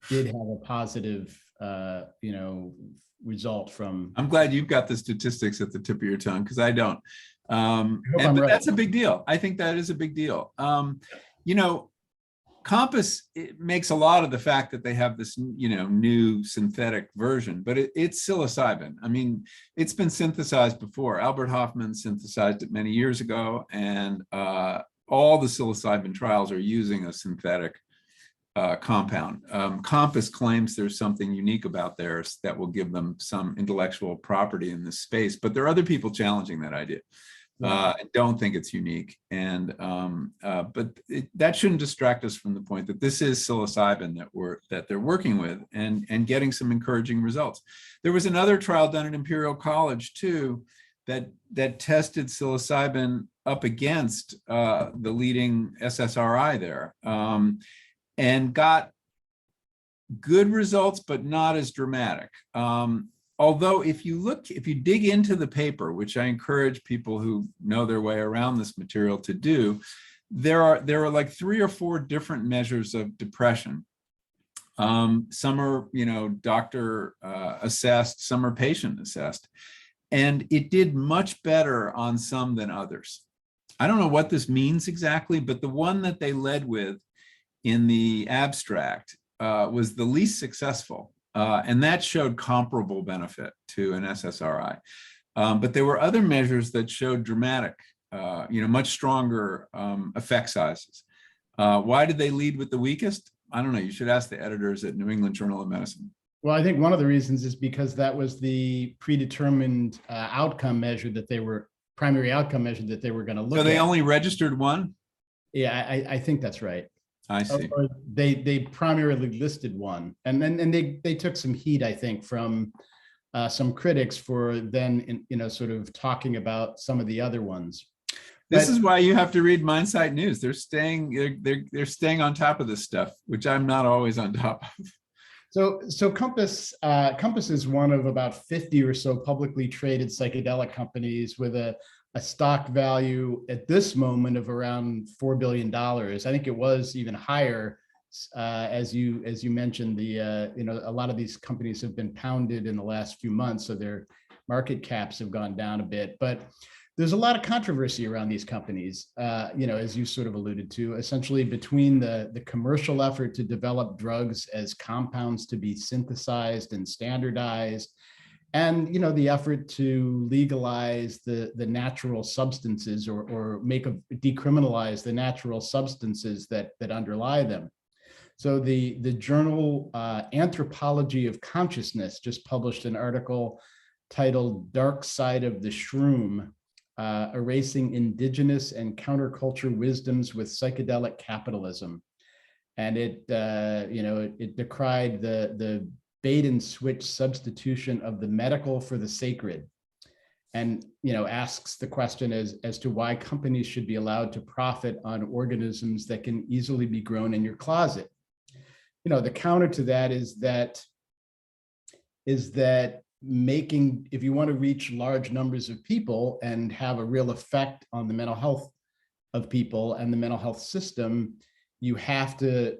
did have a positive result from. I'm glad you've got the statistics at the tip of your tongue, because I don't. But that's a big deal. I think that is a big deal. Compass makes a lot of the fact that they have this, new synthetic version, but it's psilocybin. I mean, it's been synthesized before. Albert Hofmann synthesized it many years ago, and all the psilocybin trials are using a synthetic compound. Compass claims there's something unique about theirs that will give them some intellectual property in this space, but there are other people challenging that idea. I don't think it's unique, and but that shouldn't distract us from the point that this is psilocybin that they're working with and getting some encouraging results. There was another trial done at Imperial College too that tested psilocybin up against the leading SSRI there. And got good results, but not as dramatic. Although if you dig into the paper, which I encourage people who know their way around this material to do, there are like 3 or 4 different measures of depression Some are, doctor assessed, some are patient assessed. And it did much better on some than others. I don't know what this means exactly, but the one that they led with in the abstract was the least successful. And that showed comparable benefit to an SSRI. But there were other measures that showed dramatic, much stronger effect sizes. Why did they lead with the weakest? I don't know. You should ask the editors at New England Journal of Medicine. Well, I think one of the reasons is because that was the predetermined outcome measure that they were, primary outcome measure that they were going to look at. So they only registered one? Yeah, I think that's right. I see. Or they primarily listed one, and then they took some heat, I think, from some critics for then sort of talking about some of the other ones. This is why you have to read MindSite News. They're staying on top of this stuff, which I'm not always on top of. So Compass is one of about 50 or so publicly traded psychedelic companies with a stock value at this moment of around $4 billion. I think it was even higher, as you mentioned. A lot of these companies have been pounded in the last few months, so their market caps have gone down a bit. But there's a lot of controversy around these companies, as you sort of alluded to, essentially between the commercial effort to develop drugs as compounds to be synthesized and standardized, and the effort to legalize the natural substances or decriminalize the natural substances that underlie them. So the journal Anthropology of Consciousness just published an article titled "Dark Side of the Shroom: Erasing Indigenous and Counterculture Wisdoms with Psychedelic Capitalism," and it decried the bait and switch substitution of the medical for the sacred, and asks the question as to why companies should be allowed to profit on organisms that can easily be grown in your closet. The counter to that is that if you want to reach large numbers of people and have a real effect on the mental health of people and the mental health system, you have to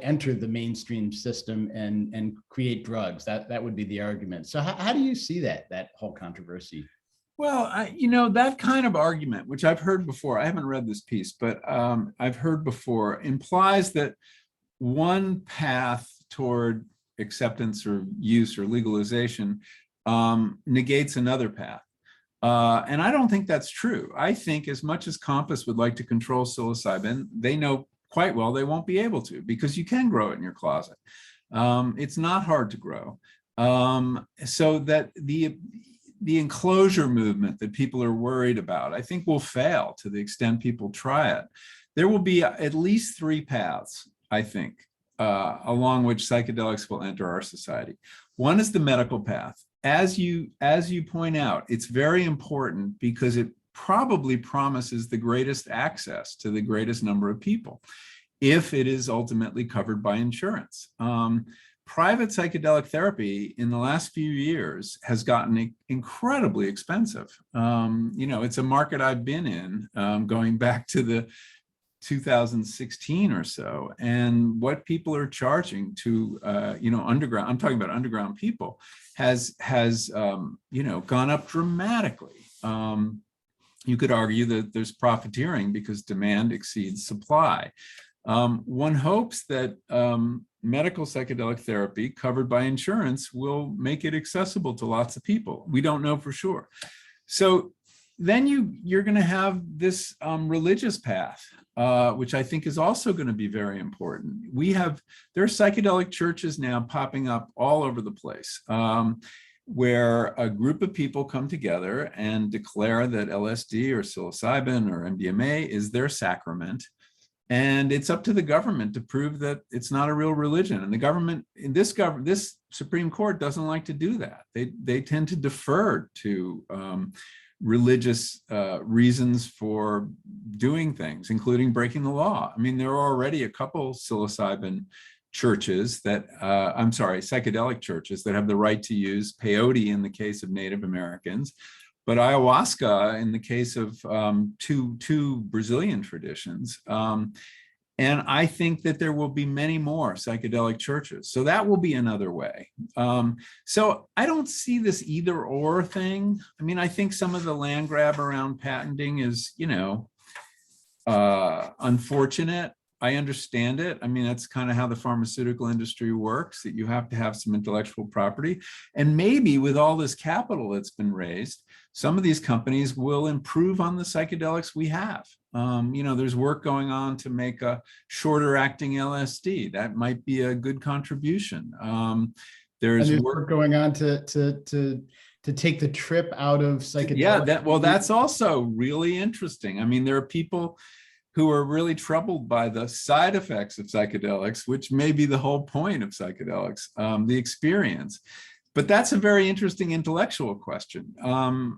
enter the mainstream system and create drugs. That would be the argument. So how do you see that whole controversy? Well, that kind of argument, which I've heard before, I haven't read this piece, but I've heard before, implies that one path toward acceptance or use or legalization negates another path. And I don't think that's true. I think as much as Compass would like to control psilocybin, they know quite well they won't be able to, because you can grow it in your closet. It's not hard to grow. So that the enclosure movement that people are worried about, I think will fail to the extent people try it. There will be at least three paths, I think, along which psychedelics will enter our society. One is the medical path. As you point out, it's very important because it probably promises the greatest access to the greatest number of people, if it is ultimately covered by insurance. Private psychedelic therapy in the last few years has gotten incredibly expensive. It's a market I've been in going back to the 2016 or so, and what people are charging to underground, I'm talking about underground people, has gone up dramatically. You could argue that there's profiteering because demand exceeds supply. One hopes that medical psychedelic therapy covered by insurance will make it accessible to lots of people. We don't know for sure. So then you're going to have this religious path, which I think is also going to be very important. There are psychedelic churches now popping up all over the place, where a group of people come together and declare that LSD or psilocybin or MDMA is their sacrament. And it's up to the government to prove that it's not a real religion. And the government, this Supreme Court doesn't like to do that. They tend to defer to religious reasons for doing things, including breaking the law. I mean, there are already a couple psilocybin churches psychedelic churches that have the right to use peyote in the case of Native Americans, but ayahuasca in the case of two Brazilian traditions. And I think that there will be many more psychedelic churches. So that will be another way. So I don't see this either or thing. I mean, I think some of the land grab around patenting is, unfortunate. I understand it. I mean, that's kind of how the pharmaceutical industry works, that you have to have some intellectual property. And maybe with all this capital that's been raised, some of these companies will improve on the psychedelics we have. There's work going on to make a shorter acting LSD. That might be a good contribution. There's work going on to take the trip out of psychedelics. Yeah, that's also really interesting. I mean, there are people who are really troubled by the side effects of psychedelics, which may be the whole point of psychedelics, the experience. But that's a very interesting intellectual question.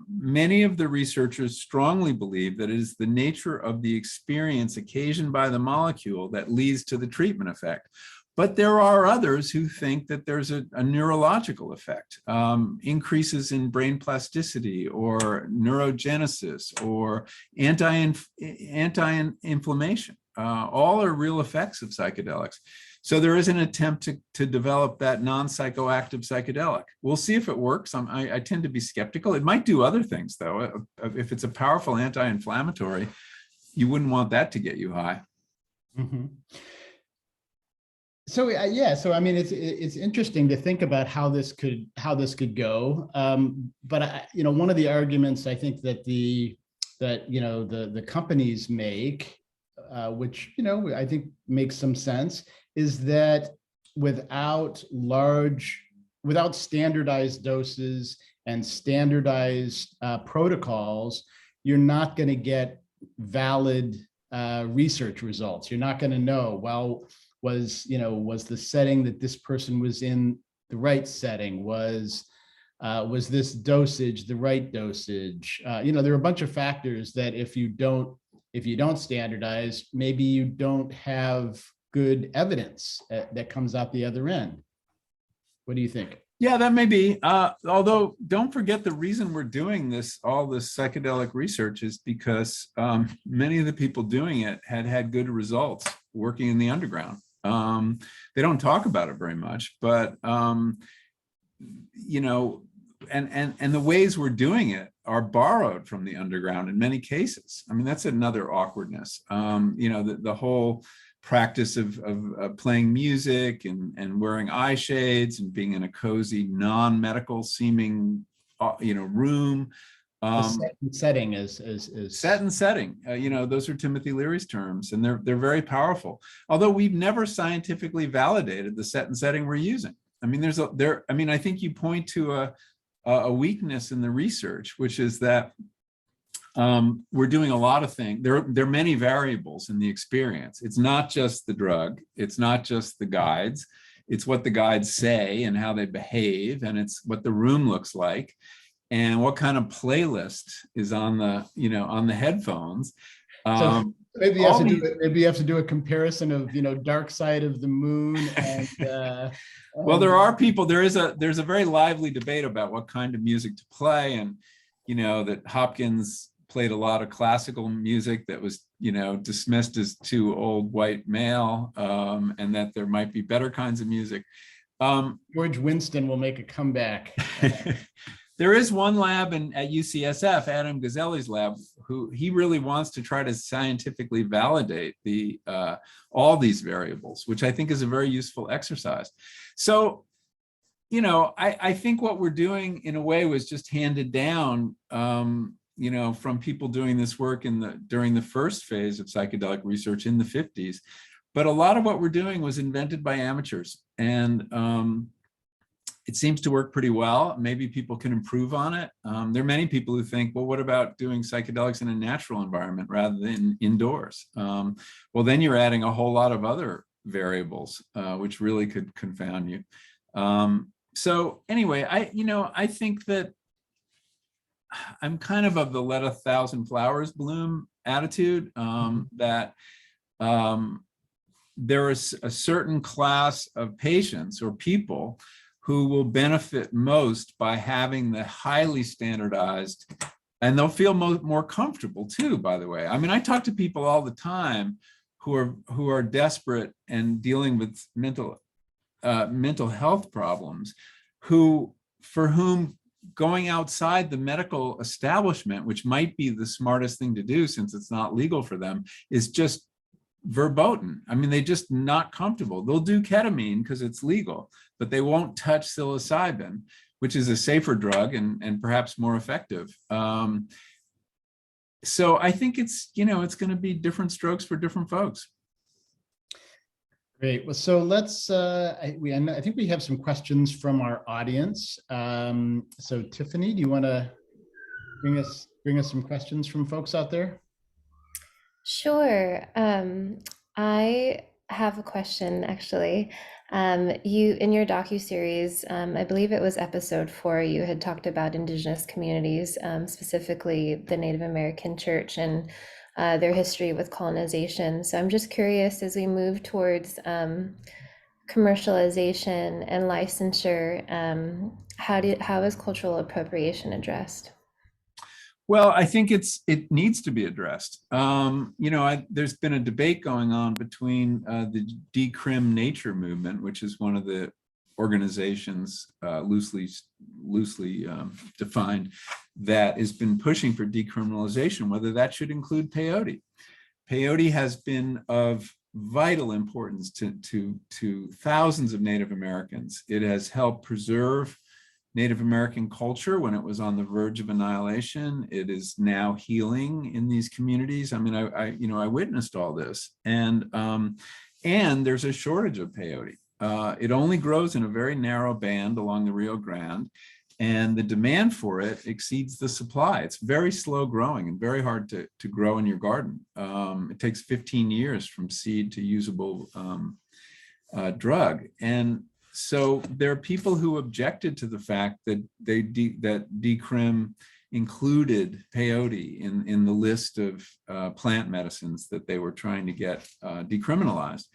Many of the researchers strongly believe that it is the nature of the experience occasioned by the molecule that leads to the treatment effect. But there are others who think that there's a neurological effect, increases in brain plasticity or neurogenesis or anti-inflammation. All are real effects of psychedelics. So there is an attempt to develop that non-psychoactive psychedelic. We'll see if it works. I tend to be skeptical. It might do other things, though. If it's a powerful anti-inflammatory, you wouldn't want that to get you high. Mm-hmm. So so I mean, it's interesting to think about how this could go. But one of the arguments I think that the companies make, which I think makes some sense, is that without standardized doses and standardized protocols, you're not going to get valid research results. You're not going to know, well, was the setting that this person was in the right setting? Was this dosage the right dosage? There are a bunch of factors that if you don't standardize, maybe you don't have good evidence that comes out the other end. What do you think? Yeah, that may be. Although, don't forget the reason we're doing all this psychedelic research is because many of the people doing it had good results working in the underground. They don't talk about it very much, but and the ways we're doing it are borrowed from the underground in many cases. I mean, that's another awkwardness. The whole practice of playing music and wearing eye shades and being in a cozy, non-medical seeming, room. Set and setting is set and setting. Those are Timothy Leary's terms, and they're very powerful. Although we've never scientifically validated the set and setting we're using. I mean, I think you point to a weakness in the research, which is that we're doing a lot of things. There are many variables in the experience. It's not just the drug. It's not just the guides. It's what the guides say and how they behave, and it's what the room looks like, and what kind of playlist is on the headphones. So maybe you have to do a comparison of Dark Side of the Moon and. Well, there are people. There's a very lively debate about what kind of music to play, and that Hopkins played a lot of classical music that was dismissed as too old white male, and that there might be better kinds of music. George Winston will make a comeback. There is one lab at UCSF, Adam Gazelli's lab, who he really wants to try to scientifically validate all these variables, which I think is a very useful exercise. So, I think what we're doing in a way was just handed down, from people doing this work during the first phase of psychedelic research in the 50s. But a lot of what we're doing was invented by amateurs, and it seems to work pretty well. Maybe people can improve on it. There are many people who think, well, what about doing psychedelics in a natural environment rather than indoors? Well, then you're adding a whole lot of other variables, which really could confound you. So anyway, I think that I'm kind of the let 1,000 flowers bloom attitude, that there is a certain class of patients or people who will benefit most by having the highly standardized, and they'll feel more comfortable too, by the way. I mean, I talk to people all the time who are desperate and dealing with mental health problems, for whom going outside the medical establishment, which might be the smartest thing to do since it's not legal for them, is just verboten. I mean, they're just not comfortable. They'll do ketamine because it's legal, but they won't touch psilocybin, which is a safer drug and perhaps more effective. So I think it's going to be different strokes for different folks. Great. Well, so let's, I think we have some questions from our audience. So Tiffany, do you want to bring us some questions from folks out there? Sure. I have a question, actually. You, in your docu-series, I believe it was episode 4, you had talked about Indigenous communities, specifically the Native American Church and their history with colonization. So I'm just curious, as we move towards commercialization and licensure, how is cultural appropriation addressed? Well, I think it needs to be addressed. There's been a debate going on between the Decrim Nature movement, which is one of the organizations loosely defined that has been pushing for decriminalization, whether that should include peyote. Peyote has been of vital importance to thousands of Native Americans. It has helped preserve Native American culture when it was on the verge of annihilation. It is now healing in these communities. I mean, I witnessed all this, and there's a shortage of peyote. It only grows in a very narrow band along the Rio Grande, and the demand for it exceeds the supply. It's very slow growing and very hard to grow in your garden. It takes 15 years from seed to usable drug. And so there are people who objected to the fact that that Decrim included peyote in the list of plant medicines that they were trying to get decriminalized.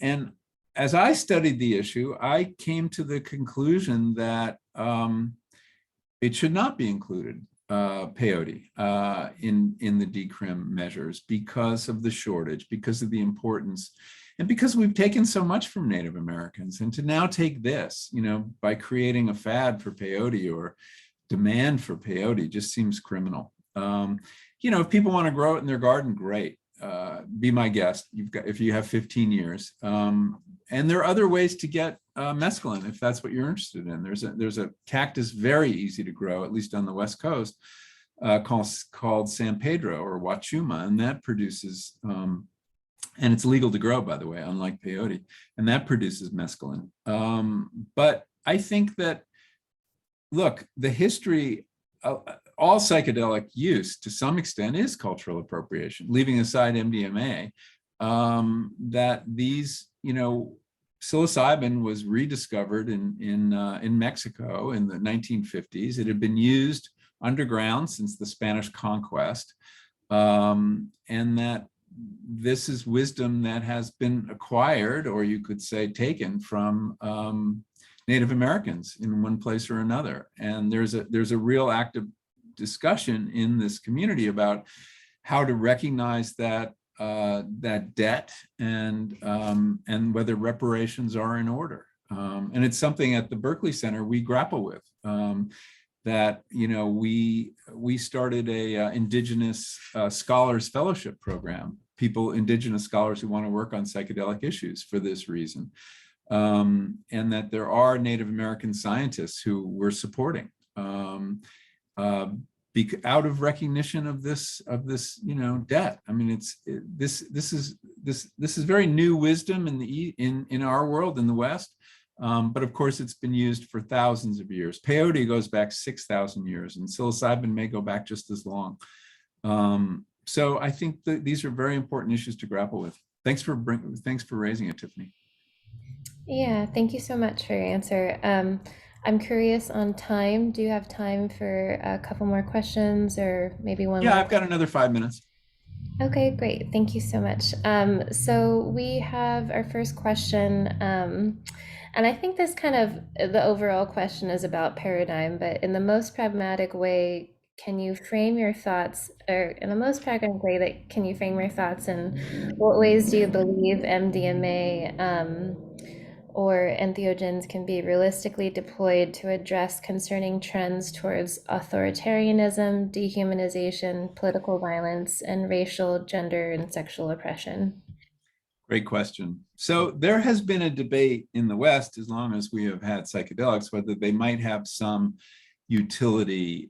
And as I studied the issue, I came to the conclusion that it should not be included, peyote, in the Decrim measures because of the shortage, because of the importance, and because we've taken so much from Native Americans. And to now take this, by creating a fad for peyote or demand for peyote just seems criminal. If people want to grow it in their garden, great. Be my guest. If you have 15 years. And there are other ways to get mescaline if that's what you're interested in. There's a cactus very easy to grow, at least on the West Coast, called San Pedro or Wachuma, and that produces, and it's legal to grow, by the way, unlike peyote, and that produces mescaline. But I think that, look, the history, all psychedelic use to some extent is cultural appropriation, leaving aside MDMA, that these, psilocybin was rediscovered in Mexico in the 1950s. It had been used underground since the Spanish conquest, and that this is wisdom that has been acquired, or you could say taken from Native Americans in one place or another. And there's a real active discussion in this community about how to recognize that debt and whether reparations are in order. And it's something at the Berkeley Center we grapple with. That we started a Indigenous Scholars Fellowship program, Indigenous scholars who want to work on psychedelic issues for this reason, and that there are Native American scientists who we're supporting out of recognition of this debt. I mean, this is very new wisdom in our world in the West. But of course, it's been used for thousands of years. Peyote goes back 6,000 years, and psilocybin may go back just as long. So I think that these are very important issues to grapple with. Thanks for raising it, Tiffany. Yeah, thank you so much for your answer. I'm curious on time. Do you have time for a couple more questions, or maybe one more? Yeah, I've got another 5 minutes. Okay, great. Thank you so much. So we have our first question. And I think this the overall question is about paradigm, but in the most pragmatic way, can you frame your thoughts, or in the most pragmatic way, that can you frame your thoughts, and what ways do you believe MDMA or entheogens can be realistically deployed to address concerning trends towards authoritarianism, dehumanization, political violence, and racial, gender, and sexual oppression? Great question. So there has been a debate in the West, as long as we have had psychedelics, whether they might have some utility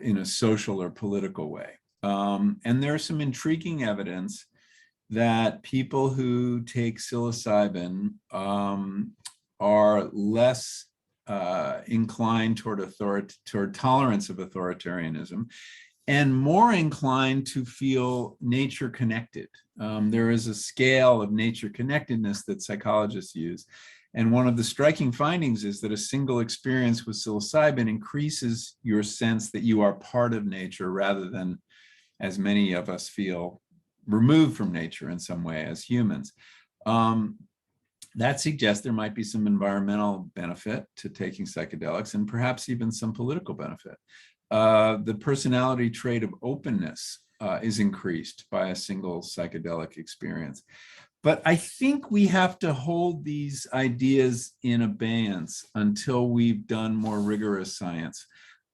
in a social or political way. And there's some intriguing evidence that people who take psilocybin are less inclined toward tolerance of authoritarianism, and more inclined to feel nature connected. There is a scale of nature connectedness that psychologists use. And one of the striking findings is that a single experience with psilocybin increases your sense that you are part of nature, rather than, as many of us feel, removed from nature in some way as humans. That suggests there might be some environmental benefit to taking psychedelics, and perhaps even some political benefit. The personality trait of openness is increased by a single psychedelic experience. But I think we have to hold these ideas in abeyance until we've done more rigorous science.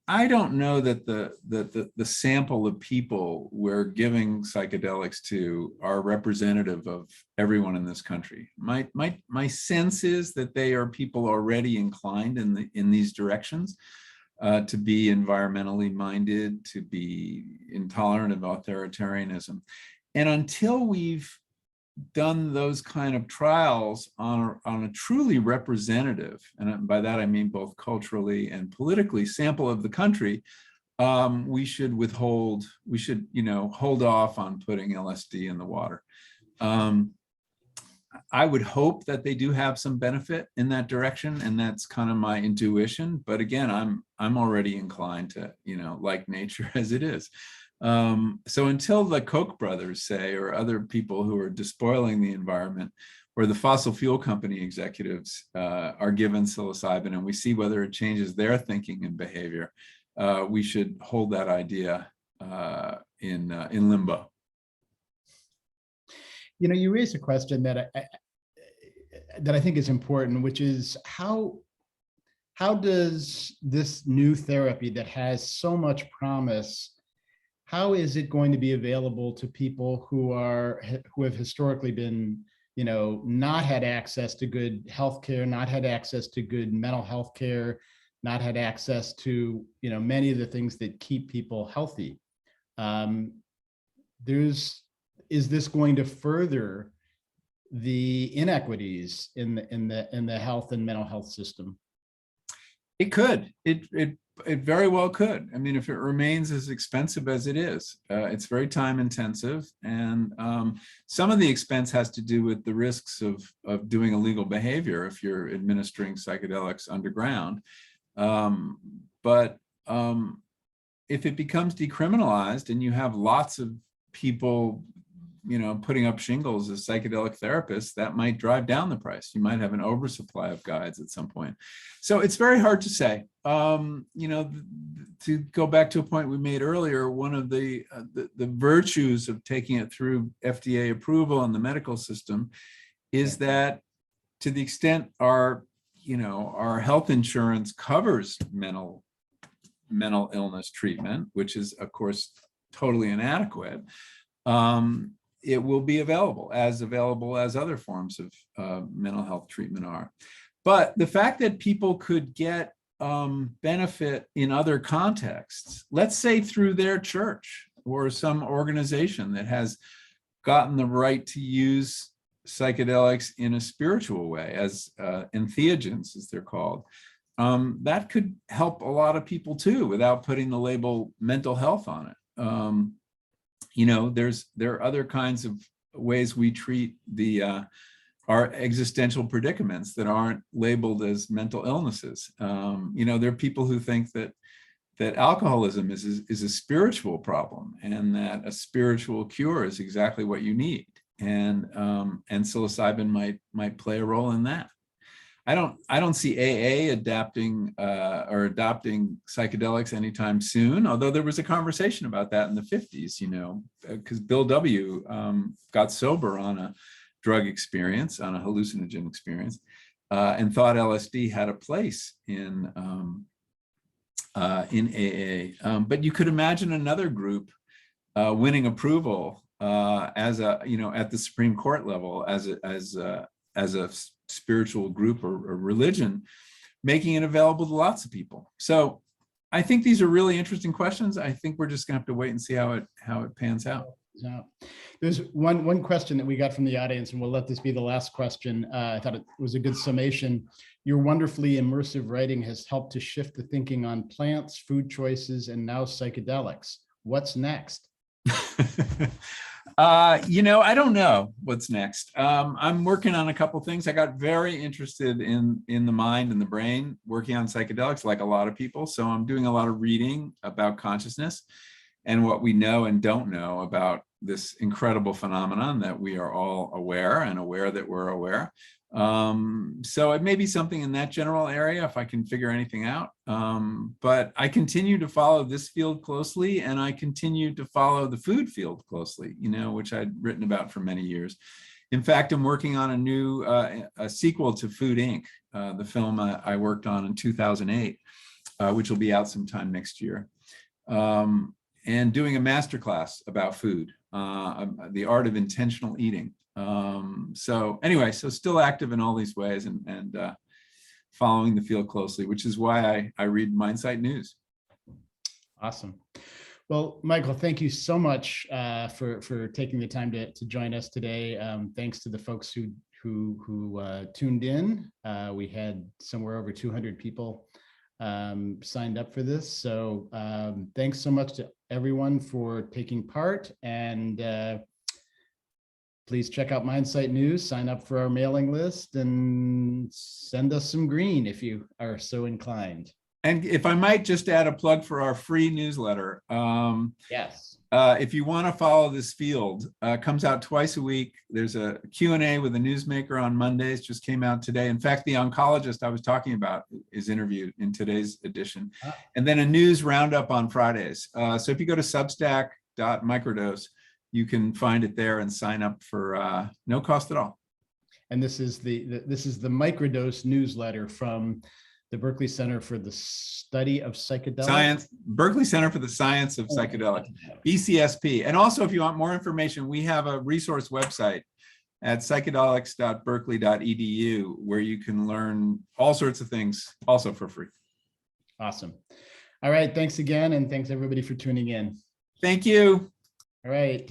I don't know that the sample of people we're giving psychedelics to are representative of everyone in this country. My sense is that they are people already inclined in these directions. To be environmentally minded, to be intolerant of authoritarianism. And until we've done those kind of trials on a truly representative, and by that I mean both culturally and politically, sample of the country, we should hold off on putting LSD in the water. I would hope that they do have some benefit in that direction, and that's kind of my intuition. But again, I'm already inclined to, like nature as it is. So until the Koch brothers, say, or other people who are despoiling the environment, or the fossil fuel company executives are given psilocybin, and we see whether it changes their thinking and behavior, we should hold that idea in limbo. You raised a question that I think is important, which is how does this new therapy that has so much promise, how is it going to be available to people who have historically been, not had access to good healthcare, not had access to good mental health care, not had access to, many of the things that keep people healthy? Is this going to further the inequities in the health and mental health system? It could. It very well could. I mean, if it remains as expensive as it is, it's very time intensive, and some of the expense has to do with the risks of doing illegal behavior if you're administering psychedelics underground. But if it becomes decriminalized and you have lots of people putting up shingles as psychedelic therapists, that might drive down the price. You might have an oversupply of guides at some point. So it's very hard to say. To go back to a point we made earlier, one of the virtues of taking it through FDA approval in the medical system is that, to the extent our health insurance covers mental illness treatment, which is of course totally inadequate, it will be available as other forms of mental health treatment are. But the fact that people could get benefit in other contexts, let's say through their church or some organization that has gotten the right to use psychedelics in a spiritual way, as entheogens, as they're called, that could help a lot of people too, without putting the label mental health on it. There are other kinds of ways we treat our existential predicaments that aren't labeled as mental illnesses. There are people who think that alcoholism is a spiritual problem, and that a spiritual cure is exactly what you need, and psilocybin might play a role in that. I don't see AA adapting or adopting psychedelics anytime soon, although there was a conversation about that in the 50s, you know, because Bill W. Got sober on a drug experience, on a hallucinogen experience, and thought LSD had a place in AA. But you could imagine another group winning approval as a, you know, at the Supreme Court level, as a spiritual group or religion, making it available to lots of people. So I think these are really interesting questions. I think we're just gonna have to wait and see how it pans out. Yeah. There's one question that we got from the audience, and we'll let this be the last question. I thought it was a good summation. Your wonderfully immersive writing has helped to shift the thinking on plants, food choices, and now psychedelics. What's next? You know, I don't know what's next. I'm working on a couple things. I got very interested in the mind and the brain, working on psychedelics like a lot of people. So I'm doing a lot of reading about consciousness and what we know and don't know about this incredible phenomenon that we are all aware and aware that we're aware. So it may be something in that general area if I can figure anything out. But I continue to follow this field closely, and I continue to follow the food field closely, you know, which I'd written about for many years. In fact, I'm working on a new a sequel to Food Inc., the film I worked on in 2008, which will be out sometime next year. And doing a masterclass about food, the art of intentional eating. So anyway, so still active in all these ways and following the field closely, which is why I read MindSite News. Awesome. Well, Michael, thank you so much for taking the time to join us today. Thanks to the folks who tuned in. We had somewhere over 200 people signed up for this. So thanks so much to everyone for taking part, and please check out MindSite News, sign up for our mailing list, and send us some green if you are so inclined. And if I might just add a plug for our free newsletter. Yes. If you want to follow this field, comes out twice a week. There's a Q&A with a newsmaker on Mondays, just came out today. In fact, the oncologist I was talking about is interviewed in today's edition. And then a news roundup on Fridays. So if you go to substack.microdose, you can find it there and sign up for no cost at all. And this is the Microdose newsletter from the Berkeley Center for the Study of Psychedelics. Berkeley Center for the Science of Psychedelics, BCSP. And also, if you want more information, we have a resource website at psychedelics.berkeley.edu where you can learn all sorts of things also for free. Awesome. All right. Thanks again. And thanks everybody for tuning in. Thank you. All right.